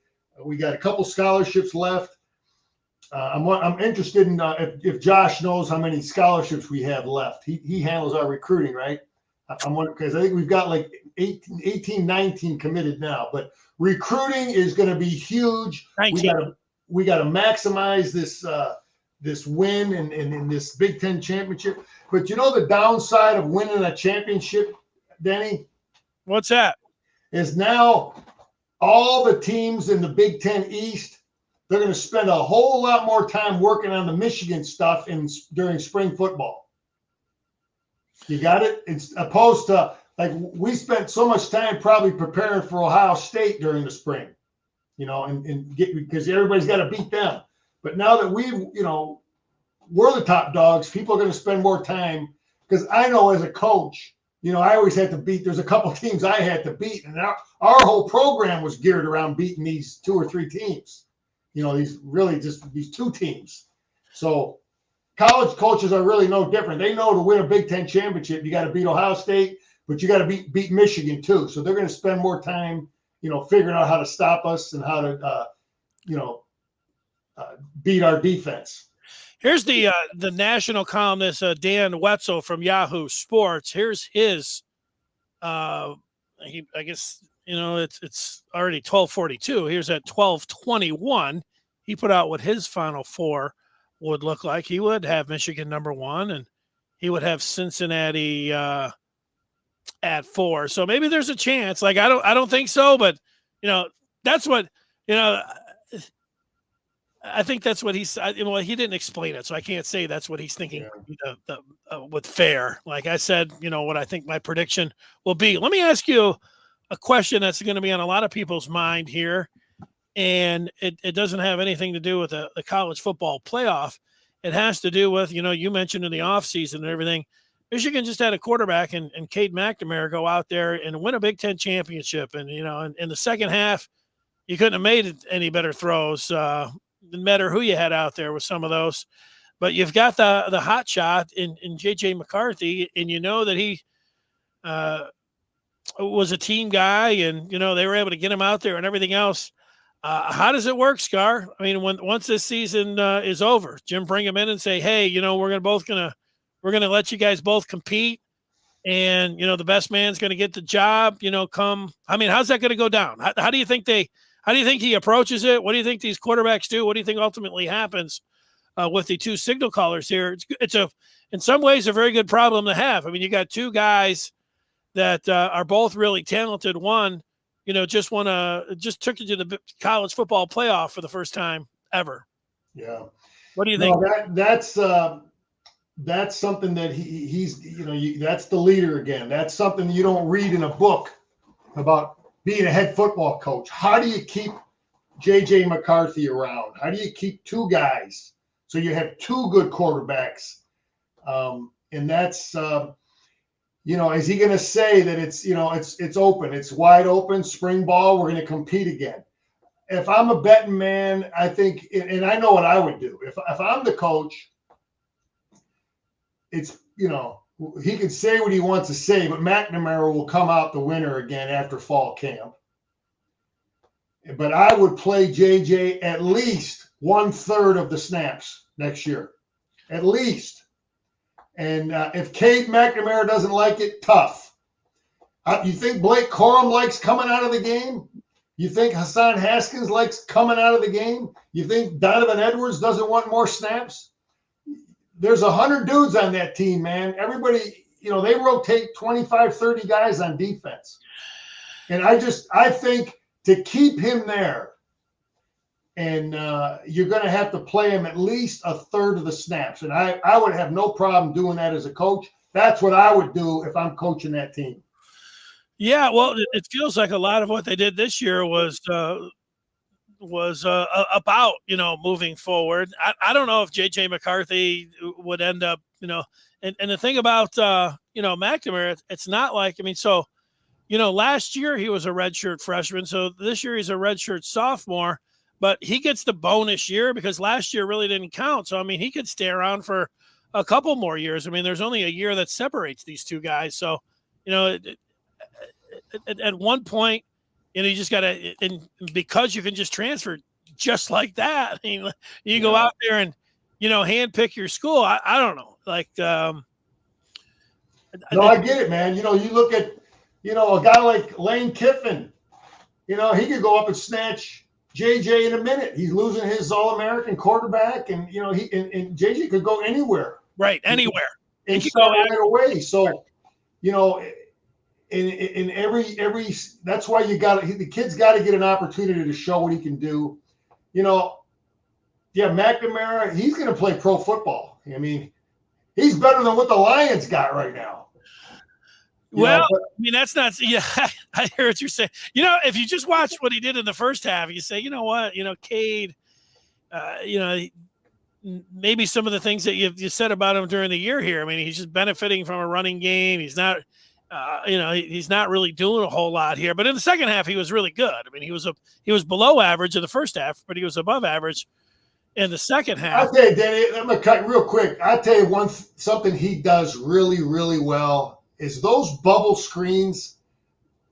S3: We got a couple scholarships left. I'm interested in if Josh knows how many scholarships we have left. He handles our recruiting, right? I'm wondering, because I think we've got like 18, 19 committed now. But recruiting is going to be huge.
S2: 19.
S3: We got to maximize this win in this Big Ten championship. But the downside of winning a championship, Denny?
S2: What's that?
S3: Is now all the teams in the Big Ten East, they're going to spend a whole lot more time working on the Michigan stuff during spring football. You got it? It's opposed to, like, we spent so much time probably preparing for Ohio State during the spring, because everybody's got to beat them. But now that we're the top dogs, people are going to spend more time, because I know as a coach, I always had to beat. There's a couple teams I had to beat, and our whole program was geared around beating these 2 or 3 teams. These 2 teams. So college coaches are really no different. They know to win a Big Ten championship, you got to beat Ohio State, but you got to beat Michigan too. So they're going to spend more time, figuring out how to stop us and how to, beat our defense.
S2: Here's the national columnist, Dan Wetzel from Yahoo Sports. Here's his, I guess, it's already 12:42. Here's at 12:21. He put out what his Final Four would look like. He would have Michigan number 1, and he would have Cincinnati at 4. So maybe there's a chance. Like, I don't think so, but that's what I think that's what he's. Well, he didn't explain it, so I can't say that's what he's thinking. Yeah. With fair, like I said, what I think my prediction will be. Let me ask you a question that's going to be on a lot of people's mind here, and it doesn't have anything to do with the college football playoff. It has to do with, you mentioned in the offseason and everything, Michigan just had a quarterback and Cade McNamara go out there and win a Big Ten championship. And, in the second half, you couldn't have made any better throws. Didn't matter who you had out there with some of those. But you've got the hot shot in J.J. McCarthy, and that he was a team guy, and they were able to get him out there and everything else. How does it work, Scar? I mean, once this season is over, Jim bring him in and say, hey, we're gonna let you guys both compete, and the best man's gonna get the job. Come. I mean, how's that gonna go down? How do you think he approaches it? What do you think these quarterbacks do? What do you think ultimately happens with the 2 signal callers here? It's in some ways a very good problem to have. I mean, you got 2 guys that are both really talented. One, just took you to the college football playoff for the first time ever.
S3: Yeah.
S2: What do you think?
S3: That's something that he's that's the leader again. That's something you don't read in a book about being a head football coach. How do you keep J.J. McCarthy around? How do you keep 2 guys so you have 2 good quarterbacks? And that's is he going to say that it's open, it's wide open, spring ball, we're going to compete again? If I'm a betting man, I think, and I know what I would do. If I'm the coach, it's, he can say what he wants to say, but McNamara will come out the winner again after fall camp. But I would play JJ at least 1/3 of the snaps next year, at least. And if Cade McNamara doesn't like it, tough. You think Blake Corum likes coming out of the game? You think Hassan Haskins likes coming out of the game? You think Donovan Edwards doesn't want more snaps? There's 100 dudes on that team, man. Everybody, they rotate 25, 30 guys on defense. And I think to keep him there, and you're going to have to play him at least 1/3 of the snaps. And I would have no problem doing that as a coach. That's what I would do if I'm coaching that team.
S2: Yeah, well, it feels like a lot of what they did this year was about, moving forward. I don't know if J.J. McCarthy would end up, and the thing about, McNamara, it's not like, last year he was a redshirt freshman. So this year he's a redshirt sophomore, but he gets the bonus year because last year really didn't count. So, he could stay around for a couple more years. There's only a year that separates these two guys. So, at one point, you just got to, and because you can just transfer just like that, you go out there and, handpick your school. I don't know. Like,
S3: no, I get it, man. You look at, a guy like Lane Kiffin, he could go up and snatch JJ in a minute. He's losing his All-American quarterback, and, and JJ could go anywhere.
S2: Right, anywhere.
S3: And start right away. So, in every that's why the kid's got to get an opportunity to show what he can do. McNamara, he's going to play pro football. He's better than what the Lions got right now.
S2: That's not. Yeah, I hear what you're saying. If you just watch what he did in the first half, you say, Cade, maybe some of the things that you said about him during the year here. He's just benefiting from a running game. He's not. He's not really doing a whole lot here, but in the second half, he was really good. He was below average in the first half, but he was above average in the second half.
S3: I'll tell you, Danny, I'm going to cut real quick. I'll tell you something he does really, really well is those bubble screens.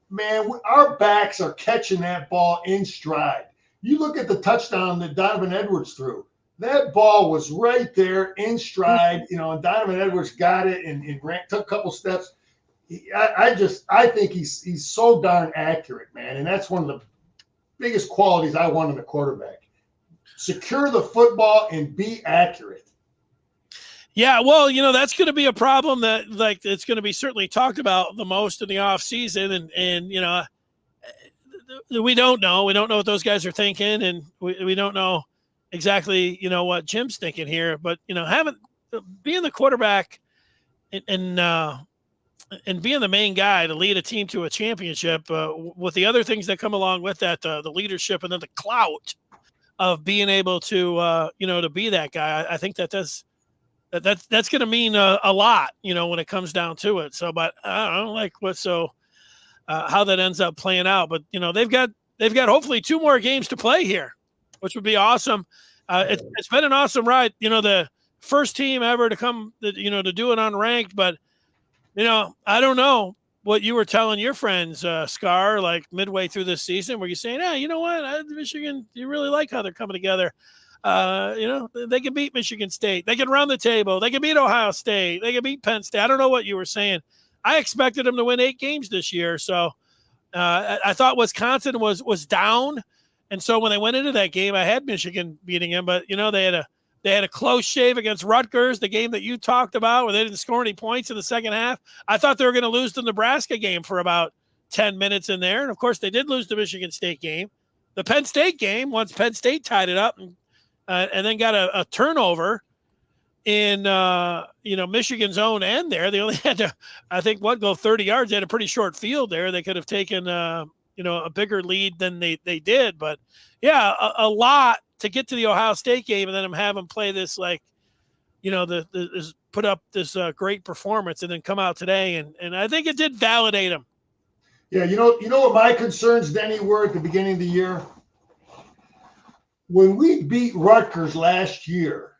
S3: Man, our backs are catching that ball in stride. You look at the touchdown that Donovan Edwards threw. That ball was right there in stride, and Donovan Edwards got it and took a couple steps. I think he's so darn accurate, man. And that's one of the biggest qualities I want in a quarterback. Secure the football and be accurate.
S2: Yeah, well, that's going to be a problem that it's going to be certainly talked about the most in the offseason. And we don't know. We don't know what those guys are thinking, and we don't know exactly, what Jim's thinking here. But, being the quarterback and being the main guy to lead a team to a championship with the other things that come along with that, the leadership and then the clout of being able to, to be that guy. I think that's going to mean a lot, when it comes down to it. So, but I don't like how that ends up playing out. But, they've got hopefully 2 more games to play here, which would be awesome. It's been an awesome ride. The first team ever to come, to do it unranked, but I don't know what you were telling your friends, Scar, like midway through this season, where you're saying, you know what, Michigan, you really like how they're coming together. They can beat Michigan State. They can run the table. They can beat Ohio State. They can beat Penn State. I don't know what you were saying. I expected them to win 8 games this year. So I thought Wisconsin was down. And so when they went into that game, I had Michigan beating them, but they had a close shave against Rutgers, the game that you talked about, where they didn't score any points in the second half. I thought they were going to lose the Nebraska game for about 10 minutes in there. And, of course, they did lose the Michigan State game. The Penn State game, once Penn State tied it up and then got a turnover in, Michigan's own end there. They only had to, I think, go 30 yards. They had a pretty short field there. They could have taken, a bigger lead than they did. But, yeah, a lot to get to the Ohio State game and then have them play this put up this great performance and then come out today. And I think it did validate them.
S3: Yeah, you know what my concerns, Denny, were at the beginning of the year? When we beat Rutgers last year,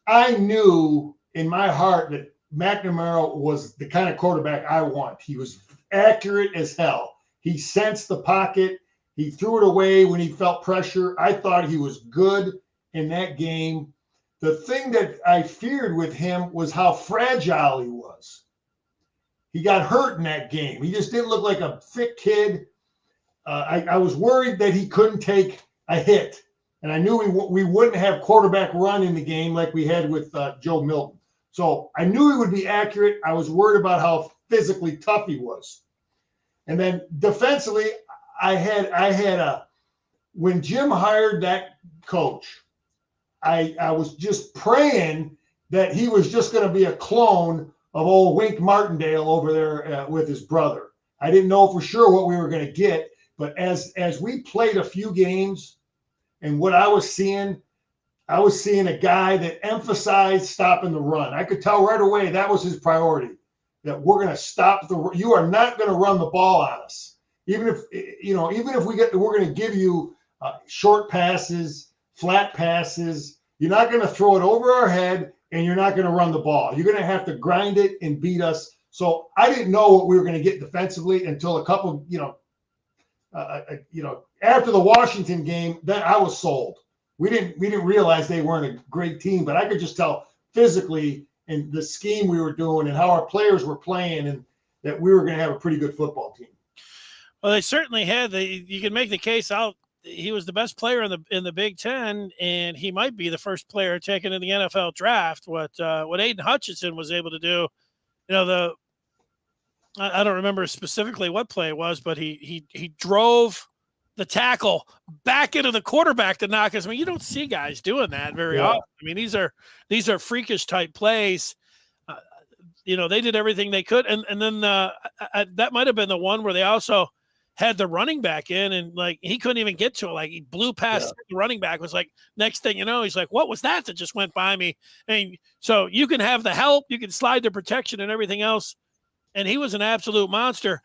S3: I knew in my heart that McNamara was the kind of quarterback I want. He was accurate as hell. He sensed the pocket. He threw it away when he felt pressure. I thought he was good in that game. The thing that I feared with him was how fragile he was. He got hurt in that game. He just didn't look like a thick kid. I was worried that he couldn't take a hit. And I knew we wouldn't have quarterback run in the game like we had with Joe Milton. So I knew he would be accurate. I was worried about how physically tough he was. And then defensively, when Jim hired that coach, I was just praying that he was just going to be a clone of old Wink Martindale over there with his brother. I didn't know for sure what we were going to get, but as we played a few games and what I was seeing a guy that emphasized stopping the run. I could tell right away that was his priority, that we're going to stop you are not going to run the ball on us. Even if we're going to give you short passes, flat passes, you're not going to throw it over our head and you're not going to run the ball. You're going to have to grind it and beat us. So I didn't know what we were going to get defensively until a couple, after the Washington game, that I was sold. We didn't realize they weren't a great team, but I could just tell physically and the scheme we were doing and how our players were playing and that we were going to have a pretty good football team.
S2: Well, they certainly had. You can make the case out. He was the best player in the Big Ten, and he might be the first player taken in the NFL draft. What Aiden Hutchinson was able to do, I don't remember specifically what play it was, but he often the tackle back into the quarterback to knock us. I mean, you don't see guys doing that very often. I mean, these are freakish type plays. They did everything they could, and then that might have been the one where they also had the running back in, and like he couldn't even get to it. Like he blew past the running back. Was like, next thing you know, he's like, "What was that just went by me?" And so you can have the help, you can slide the protection and everything else, and he was an absolute monster.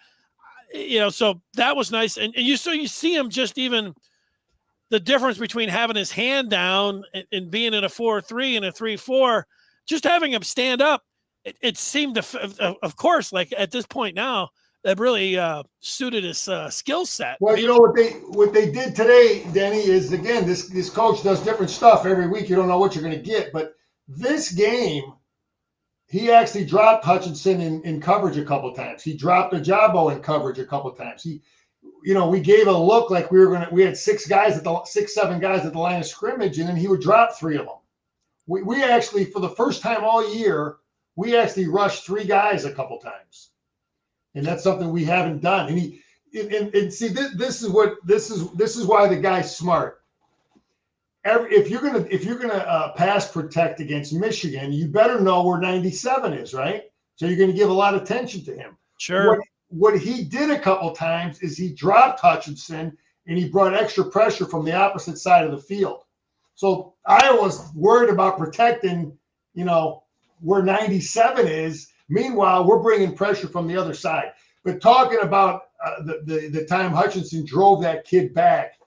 S2: So that was nice, and you see him just even the difference between having his hand down and being in a 4-3 and a 3-4, just having him stand up. It seemed to, of course, like at this point now, that really suited his skill set.
S3: Well, what they did today, Denny, is again this coach does different stuff every week. You don't know what you're going to get, but this game, he actually dropped Hutchinson in coverage a couple of times. He dropped Ajabo in coverage a couple of times. We gave a look like we had 7 guys at the line of scrimmage, and then he would drop 3 of them. We actually, for the first time all year, we actually rushed 3 guys a couple times. And that's something we haven't done. And see, this is why the guy's smart. If you're gonna pass protect against Michigan, you better know where 97 is, right? So you're going to give a lot of attention to him.
S2: Sure.
S3: What he did a couple times is he dropped Hutchinson and he brought extra pressure from the opposite side of the field. So I was worried about protecting, where 97 is. Meanwhile, we're bringing pressure from the other side. But talking about the time Hutchinson drove that kid back,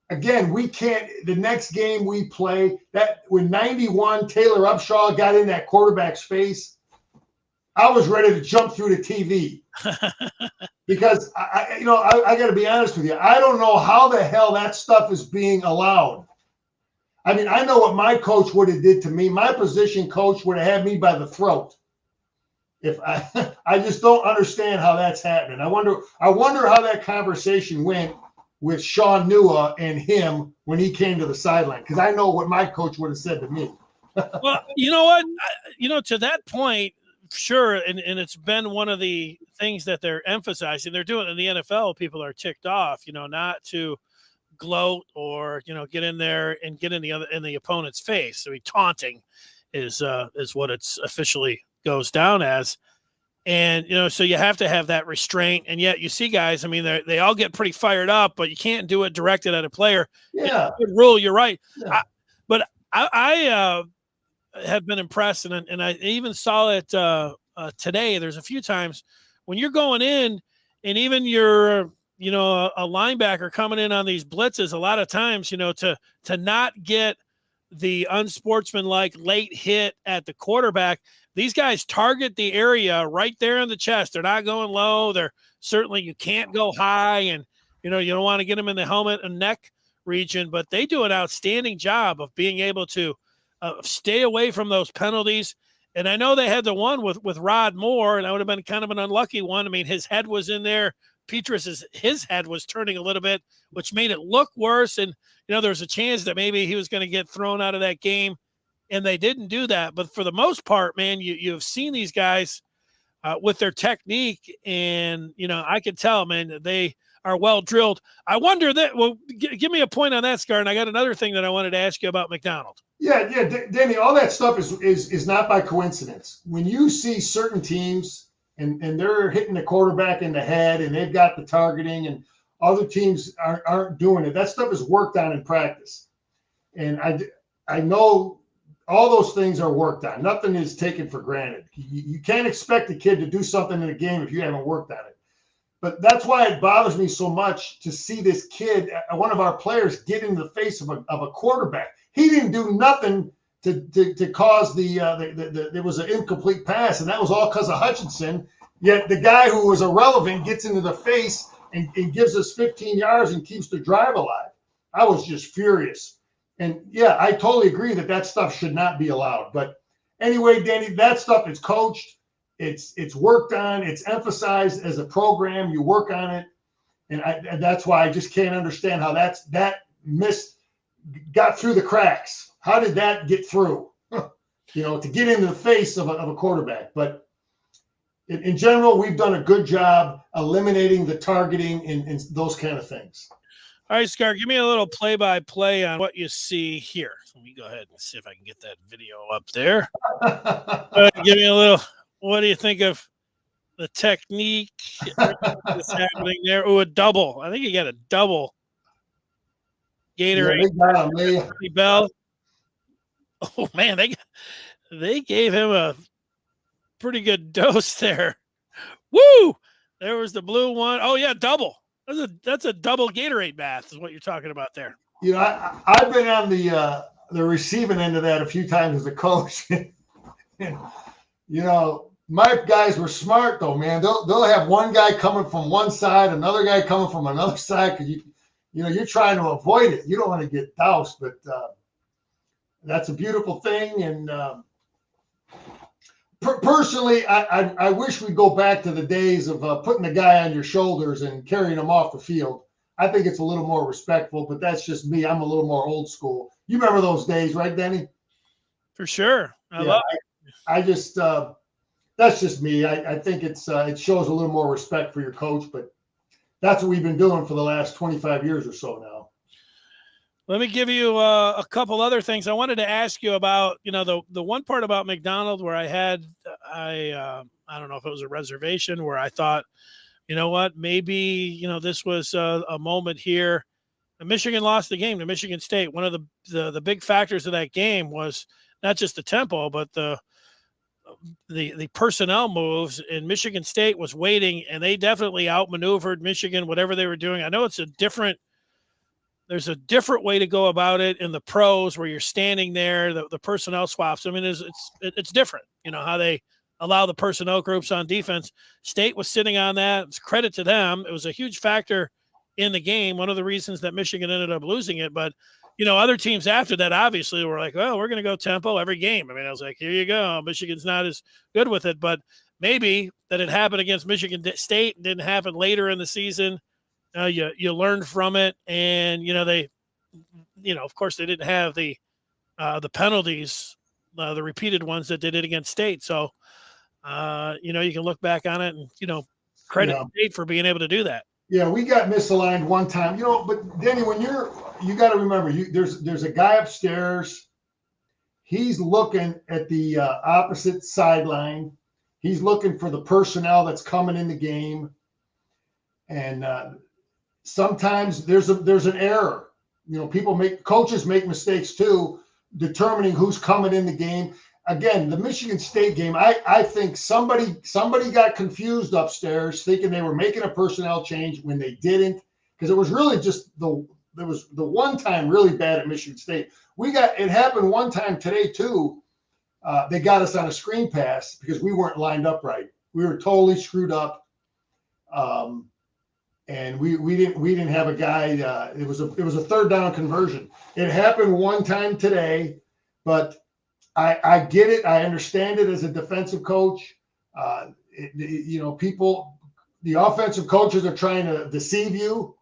S3: again, we can't. The next game we play, that when 91 Taylor Upshaw got in that quarterback's face, I was ready to jump through the TV because I got to be honest with you. I don't know how the hell that stuff is being allowed. I mean, I know what my coach would have did to me. My position coach would have had me by the throat. If I just don't understand how that's happening. I wonder how that conversation went with Sean Nua and him when he came to the sideline, because I know what my coach would have said to me.
S2: Well, you know what? To that point, sure, and it's been one of the things that they're emphasizing. They're doing it in the NFL. People are ticked off, not to gloat or get in there and get in the opponent's face. I mean, taunting is what it's officially goes down as. And, so you have to have that restraint. And yet you see guys, I mean, they all get pretty fired up, but you can't do it directed at a player.
S3: Yeah.
S2: Good rule. You're right.
S3: Yeah.
S2: I have been impressed. And I even saw it today. There's a few times when you're going in and even you're, a linebacker coming in on these blitzes, a lot of times, to not get the unsportsmanlike late hit at the quarterback, these guys target the area right there in the chest. They're not going low. They're certainly, you can't go high, and you don't want to get them in the helmet and neck region, but they do an outstanding job of being able to stay away from those penalties. And I know they had the one with Rod Moore, and that would have been kind of an unlucky one. I mean, his head was in there. His head was turning a little bit, which made it look worse. And, there was a chance that maybe he was going to get thrown out of that game, and they didn't do that. But for the most part, man, you've seen these guys with their technique, and, I can tell, man, they are well drilled. I wonder give me a point on that, Scar, and I got another thing that I wanted to ask you about McDonald.
S3: Yeah, Danny, all that stuff is not by coincidence. When you see certain teams and they're hitting the quarterback in the head and they've got the targeting and other teams aren't doing it, that stuff is worked on in practice. And I know all those things are worked on. Nothing is taken for granted. You can't expect a kid to do something in a game if you haven't worked on it. But that's why it bothers me so much to see this kid, one of our players, get in the face of a quarterback. He didn't do nothing to cause there was an incomplete pass, and that was all because of Hutchinson. Yet the guy who was irrelevant gets into the face and gives us 15 yards and keeps the drive alive. I was just furious. And, yeah, I totally agree that stuff should not be allowed. But anyway, Danny, that stuff is coached. It's worked on. It's emphasized as a program. You work on it. And that's why I just can't understand how that got through the cracks. How did that get through? To get into the face of a quarterback. But in general, we've done a good job eliminating the targeting and those kind of things.
S2: All right, Scar, give me a little play-by-play on what you see here. Let me go ahead and see if I can get that video up there. Give me a little. What do you think of the technique that's happening there? Oh, a double. I think he got a double. Gatorade. Yeah, Bell. Oh, man, they gave him a pretty good dose there. Woo! There was the blue one. Oh, yeah, double. That's a double Gatorade bath is what you're talking about there.
S3: I've been on the receiving end of that a few times as a coach. And, my guys were smart though, man. They'll have one guy coming from one side, another guy coming from another side, because you're trying to avoid it. You don't want to get doused, but that's a beautiful thing. And personally, I wish we'd go back to the days of putting the guy on your shoulders and carrying him off the field. I think it's a little more respectful, but that's just me. I'm a little more old school. You remember those days, right, Denny?
S2: For sure. I love it.
S3: I just that's just me. I think it shows a little more respect for your coach, but that's what we've been doing for the last 25 years or so now.
S2: Let me give you a couple other things. I wanted to ask you about, the one part about McDonald where I don't know if it was a reservation where I thought, you know what, maybe, this was a moment here. Michigan lost the game to Michigan State. One of the big factors of that game was not just the tempo, but the personnel moves, and Michigan State was waiting, and they definitely outmaneuvered Michigan, whatever they were doing. I know there's a different way to go about it in the pros where you're standing there, the personnel swaps. I mean, it's different, how they allow the personnel groups on defense. State was sitting on that. It's credit to them. It was a huge factor in the game. One of the reasons that Michigan ended up losing it, but other teams after that obviously were like, well, we're going to go tempo every game. I mean, I was like, here you go. Michigan's not as good with it, but maybe that it happened against Michigan State and didn't happen later in the season. You learned from it, and they, of course they didn't have the penalties, the repeated ones that did it against State. So, you can look back on it and credit State for being able to do that.
S3: Yeah, we got misaligned one time, but Danny, when you got to remember, there's a guy upstairs. He's looking at the opposite sideline. He's looking for the personnel that's coming in the game. And sometimes there's an error. Coaches make mistakes too, determining who's coming in the game. Again, the Michigan State game, I think somebody got confused upstairs thinking they were making a personnel change when they didn't, because it was really just there was the one time really bad at Michigan State. It happened one time today too. They got us on a screen pass because we weren't lined up right. We were totally screwed up. and we didn't have a guy. It was a third down conversion. It happened one time today, but I get it. I understand it as a defensive coach. People, the offensive coaches are trying to deceive you,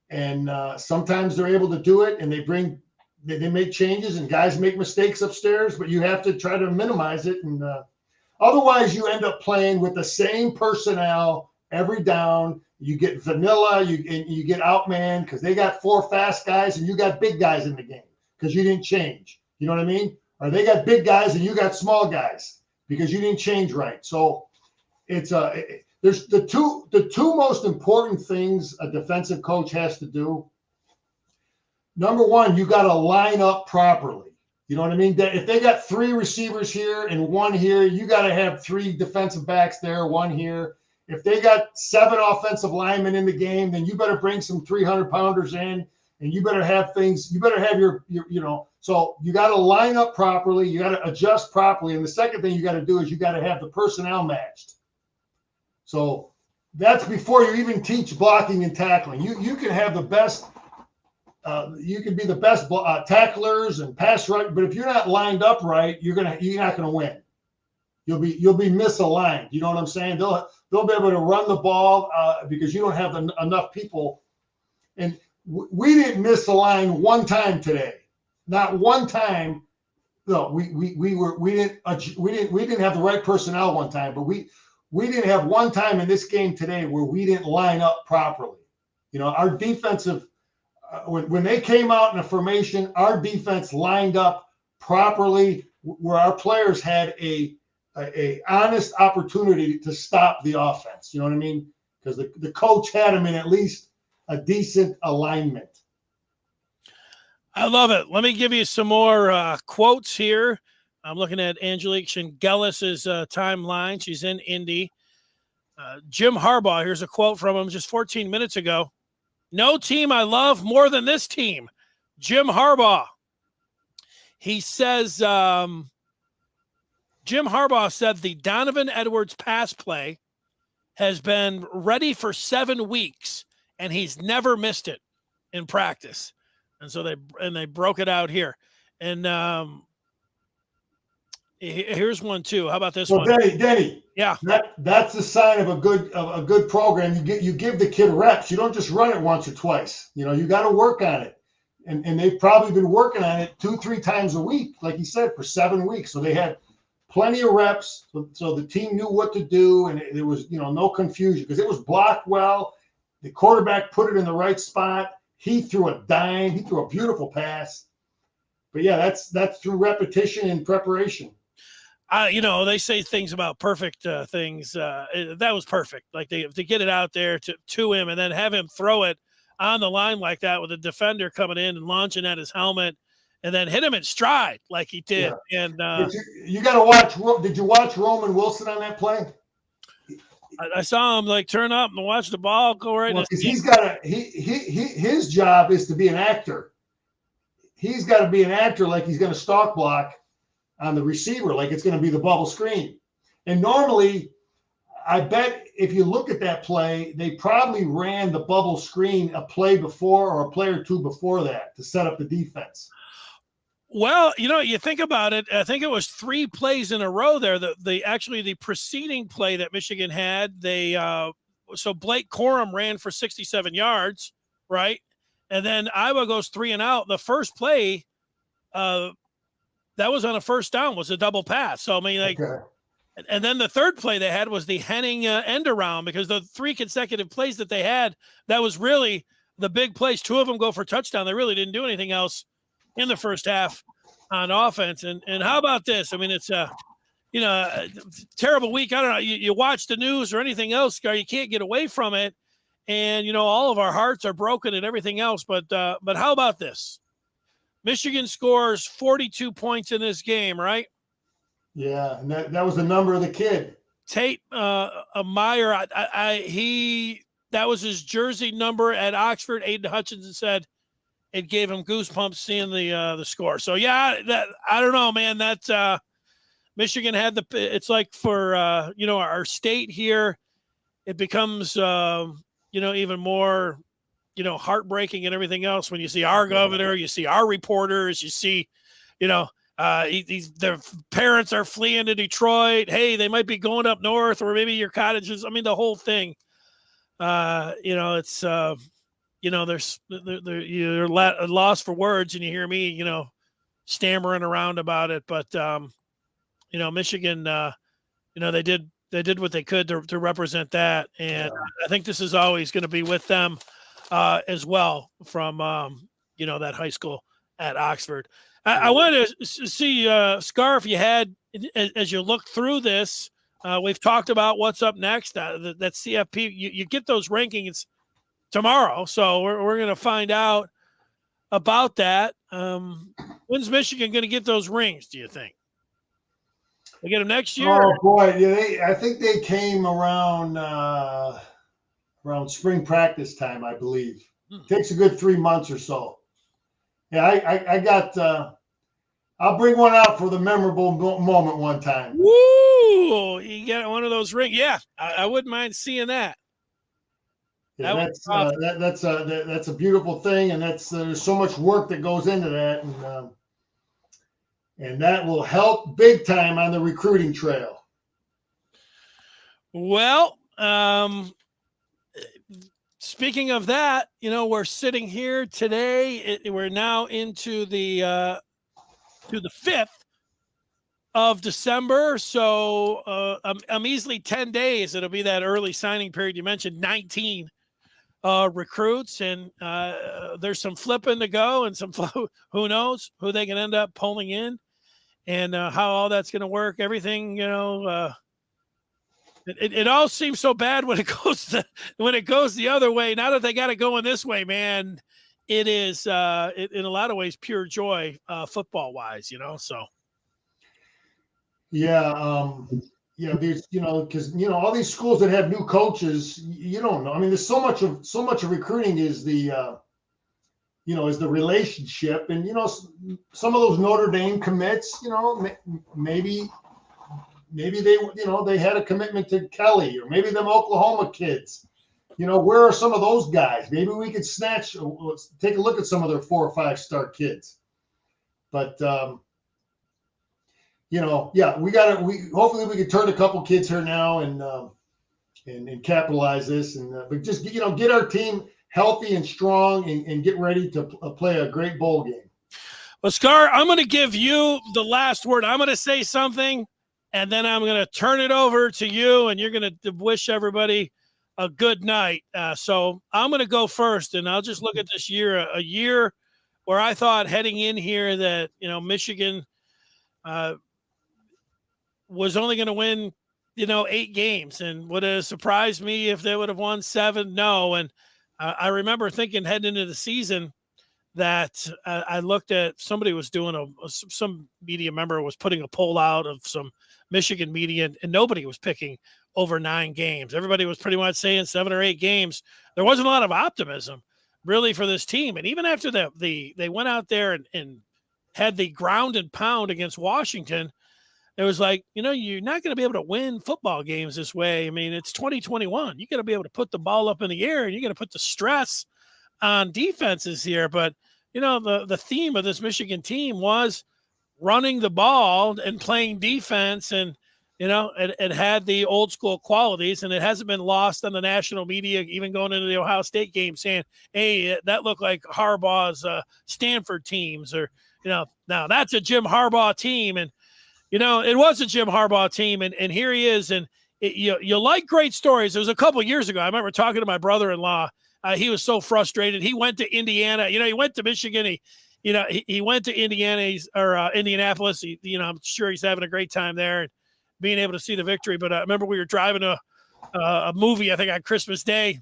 S3: and sometimes they're able to do it, and they make changes, and guys make mistakes upstairs, but you have to try to minimize it, and otherwise you end up playing with the same personnel every down. You get vanilla, you get outmanned because they got 4 fast guys and you got big guys in the game because you didn't change. You know what I mean? Or they got big guys and you got small guys because you didn't change right. So it's there's the two most important things a defensive coach has to do. Number one, you got to line up properly. You know what I mean? If they got 3 receivers here and 1 here, you got to have 3 defensive backs there, 1 here. If they got 7 offensive linemen in the game, then you better bring some 300-pounders in, and you better have your so you got to line up properly. You got to adjust properly. And the second thing you got to do is you got to have the personnel matched. So that's before you even teach blocking and tackling. You can have the best. You can be the best tacklers and pass right, but if you're not lined up right, you're not gonna win. You'll be misaligned. You know what I'm saying? They'll be able to run the ball because you don't have enough people. And we didn't misalign one time today, not one time. No, we didn't have the right personnel one time, but we didn't have one time in this game today where we didn't line up properly. You know, our defensive. When they came out in a formation, our defense lined up properly where our players had a honest opportunity to stop the offense. You know what I mean? Because the coach had them in at least a decent alignment.
S2: I love it. Let me give you some more quotes here. I'm looking at Angelique Shingelis's timeline. She's in Indy. Jim Harbaugh, here's a quote from him just 14 minutes ago. No team I love more than this team. Jim Harbaugh. He says, Jim Harbaugh said the Donovan Edwards pass play has been ready for 7 weeks, and he's never missed it in practice. And so they broke it out here. And here's one too. How about this one?
S3: Denny. Yeah. That's the sign of a good program. You give the kid reps. You don't just run it once or twice. You know, you got to work on it. And they've probably been working on it 2-3 times a week, like you said, for 7 weeks. So they had plenty of reps. So the team knew what to do, and there was, no confusion because it was blocked well. The quarterback put it in the right spot. He threw a dime. He threw a beautiful pass. But yeah, that's through repetition and preparation.
S2: They say things about perfect things. That was perfect. Like to get it out there to him and then have him throw it on the line like that with a defender coming in and launching at his helmet and then hit him in stride like he did. Yeah. And
S3: you got to watch. Did you watch Roman Wilson on that play?
S2: I saw him turn up and watch the ball go right.
S3: Well, his job is to be an actor. He's got to be an actor like he's going to stalk block on the receiver, like it's going to be the bubble screen. And normally, I bet if you look at that play, they probably ran the bubble screen a play before or a play or two before that to set up the defense.
S2: Well, you think about it. I think it was 3 plays in a row there. The preceding play that Michigan had, so Blake Corum ran for 67 yards, right? And then Iowa goes 3 and out. The first play, that was on a first down, was a double pass. So, I mean, okay. And then the third play they had was the Henning end around because the 3 consecutive plays that they had, that was really the big plays. 2 of them go for touchdown. They really didn't do anything else in the first half on offense. And how about this? I mean, it's a terrible week. I don't know. You watch the news or anything else, you can't get away from it. And, all of our hearts are broken and everything else. But how about this? Michigan scores 42 points in this game, right?
S3: Yeah, and that was the number of the kid.
S2: Tate Meyer, that was his jersey number at Oxford. Aiden Hutchinson said it gave him goosebumps seeing the score. So yeah, I don't know, man. That Michigan had it's like for our state here, it becomes even more, heartbreaking and everything else when you see our governor, you see our reporters, you see, their parents are fleeing to Detroit. Hey, they might be going up north, or maybe your cottages. I mean, the whole thing. It's you're lost for words, and you hear me, stammering around about it. But Michigan, they did what they could to represent that, and I think this is always going to be with them as well from that high school at Oxford. I wanted to see Scar, if you had, as you look through this. We've talked about what's up next. That CFP, you get those rankings tomorrow, so we're going to find out about that. When's Michigan going to get those rings, do you think? They get them next year?
S3: Oh, boy. Yeah, I think they came around spring practice time, I believe. Takes a good 3 months or so. Yeah, I got I'll bring one out for the memorable moment one time.
S2: Woo! You get one of those rings. Yeah, I wouldn't mind seeing that.
S3: Yeah, that's a beautiful thing, and there's so much work that goes into that, and that will help big time on the recruiting trail.
S2: Well, speaking of that, we're sitting here today. We're now into the 5th of December, so a measly 10 days. It'll be that early signing period you mentioned. 19 recruits, and there's some flipping to go, and some who knows who they can end up pulling in, and how all that's going to work. Everything, it all seems so bad when it goes the other way. Now that they got it going this way, man, it is in a lot of ways pure joy, football wise. So.
S3: Yeah. Yeah, because all these schools that have new coaches, you don't know. I mean, there's so much of recruiting is the relationship, and some of those Notre Dame commits, maybe they had a commitment to Kelly, or maybe them Oklahoma kids. Where are some of those guys? Maybe we could take a look at some of their 4 or 5 star kids, but. Hopefully we can turn a couple kids here now and capitalize this, but just get our team healthy and strong and get ready to play a great bowl game.
S2: Well, Scar, I'm going to give you the last word. I'm going to say something, and then I'm going to turn it over to you, and you're going to wish everybody a good night. So I'm going to go first, and I'll just look at this year, a year where I thought heading in here that Michigan was only going to win, 8 games, and would have surprised me if they would have won 7. No. And I remember thinking heading into the season that I looked at, somebody was doing some media member was putting a poll out of some Michigan media, and nobody was picking over 9 games. Everybody was pretty much saying 7 or 8 games. There wasn't a lot of optimism really for this team. And even after they went out there and had the ground and pound against Washington, it was like, you're not going to be able to win football games this way. I mean, it's 2021. You got to be able to put the ball up in the air, and you got to put the stress on defenses here. But, the theme of this Michigan team was running the ball and playing defense. And, it had the old school qualities, and it hasn't been lost on the national media, even going into the Ohio State game, saying, hey, that looked like Harbaugh's Stanford teams, or, now that's a Jim Harbaugh team. And, it was a Jim Harbaugh team, and here he is. And you like great stories. It was a couple of years ago. I remember talking to my brother-in-law. He was so frustrated. He went to Indiana. He went to Michigan. He went to Indiana or Indianapolis. I'm sure he's having a great time there and being able to see the victory. But I remember we were driving a movie, I think on Christmas Day,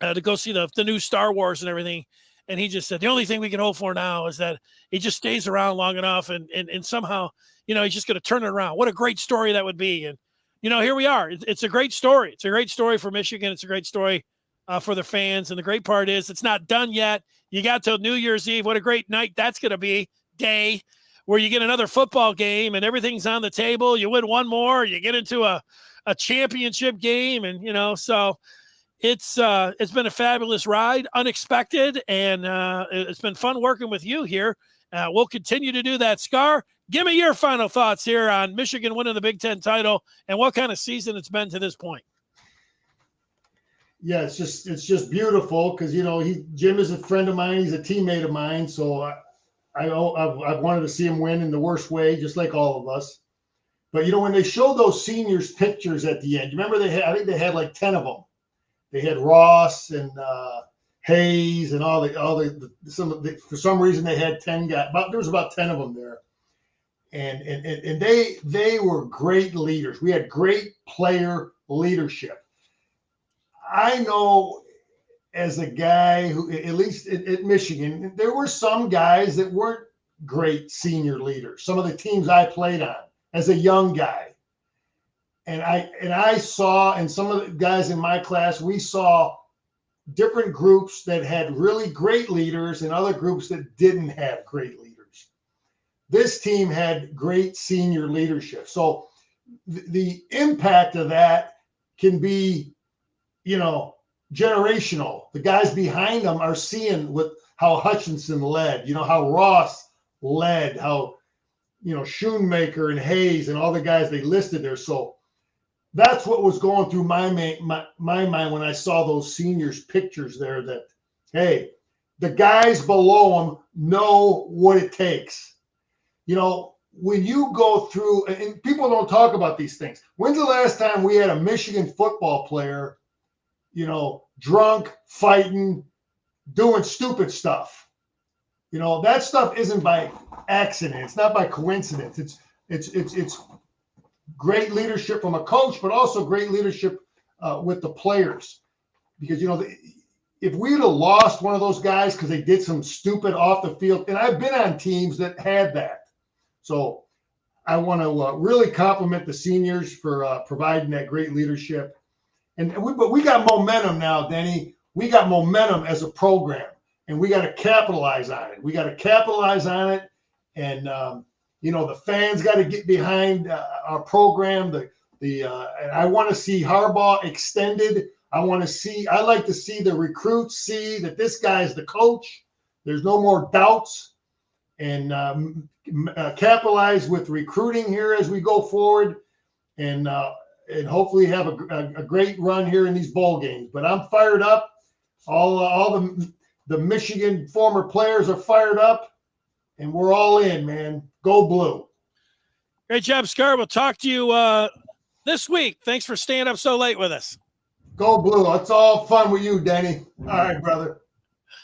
S2: to go see the new Star Wars and everything. And he just said, the only thing we can hope for now is that he just stays around long enough and somehow, he's just going to turn it around. What a great story that would be. And, here we are. It's a great story. It's a great story for Michigan. It's a great story for the fans. And the great part is it's not done yet. You got till New Year's Eve. What a great night that's going to be, day, where you get another football game and everything's on the table. You win one more, you get into a championship game. And, so It's been a fabulous ride, unexpected, and it's been fun working with you here. We'll continue to do that. Scar, give me your final thoughts here on Michigan winning the Big Ten title and what kind of season it's been to this point.
S3: Yeah, it's just beautiful because Jim is a friend of mine. He's a teammate of mine, so I've wanted to see him win in the worst way, just like all of us. But when they showed those seniors pictures at the end, you remember I think they had like 10 of them. They had Ross and Hayes and for some reason they had 10 guys. There was about 10 of them there, and they were great leaders. We had great player leadership. I know as a guy who, at least at Michigan, there were some guys that weren't great senior leaders. Some of the teams I played on as a young guy. And I saw, and some of the guys in my class, we saw different groups that had really great leaders and other groups that didn't have great leaders. This team had great senior leadership. So the impact of that can be, generational. The guys behind them are seeing how Hutchinson led, how Ross led, how, Schoonmaker and Hayes and all the guys they listed there. So that's what was going through my mind when I saw those seniors pictures there, that, hey, the guys below them know what it takes. When you go through, and people don't talk about these things. When's the last time we had a Michigan football player, drunk, fighting, doing stupid stuff? That stuff isn't by accident. It's not by coincidence. It's great leadership from a coach, but also great leadership with the players. Because, if we'd have lost one of those guys because they did some stupid off the field, and I've been on teams that had that. So I want to really compliment the seniors for providing that great leadership. But we got momentum now, Denny. We got momentum as a program, and we got to capitalize on it. And the fans got to get behind our program. And I want to see Harbaugh extended. I like to see the recruits see that this guy is the coach. There's no more doubts, and capitalize with recruiting here as we go forward, and hopefully have a great run here in these bowl games. But I'm fired up. All the Michigan former players are fired up, and we're all in, man. Go Blue.
S2: Great job, Scar. We'll talk to you this week. Thanks for staying up so late with us.
S3: Go Blue. It's all fun with you, Denny. All right, brother.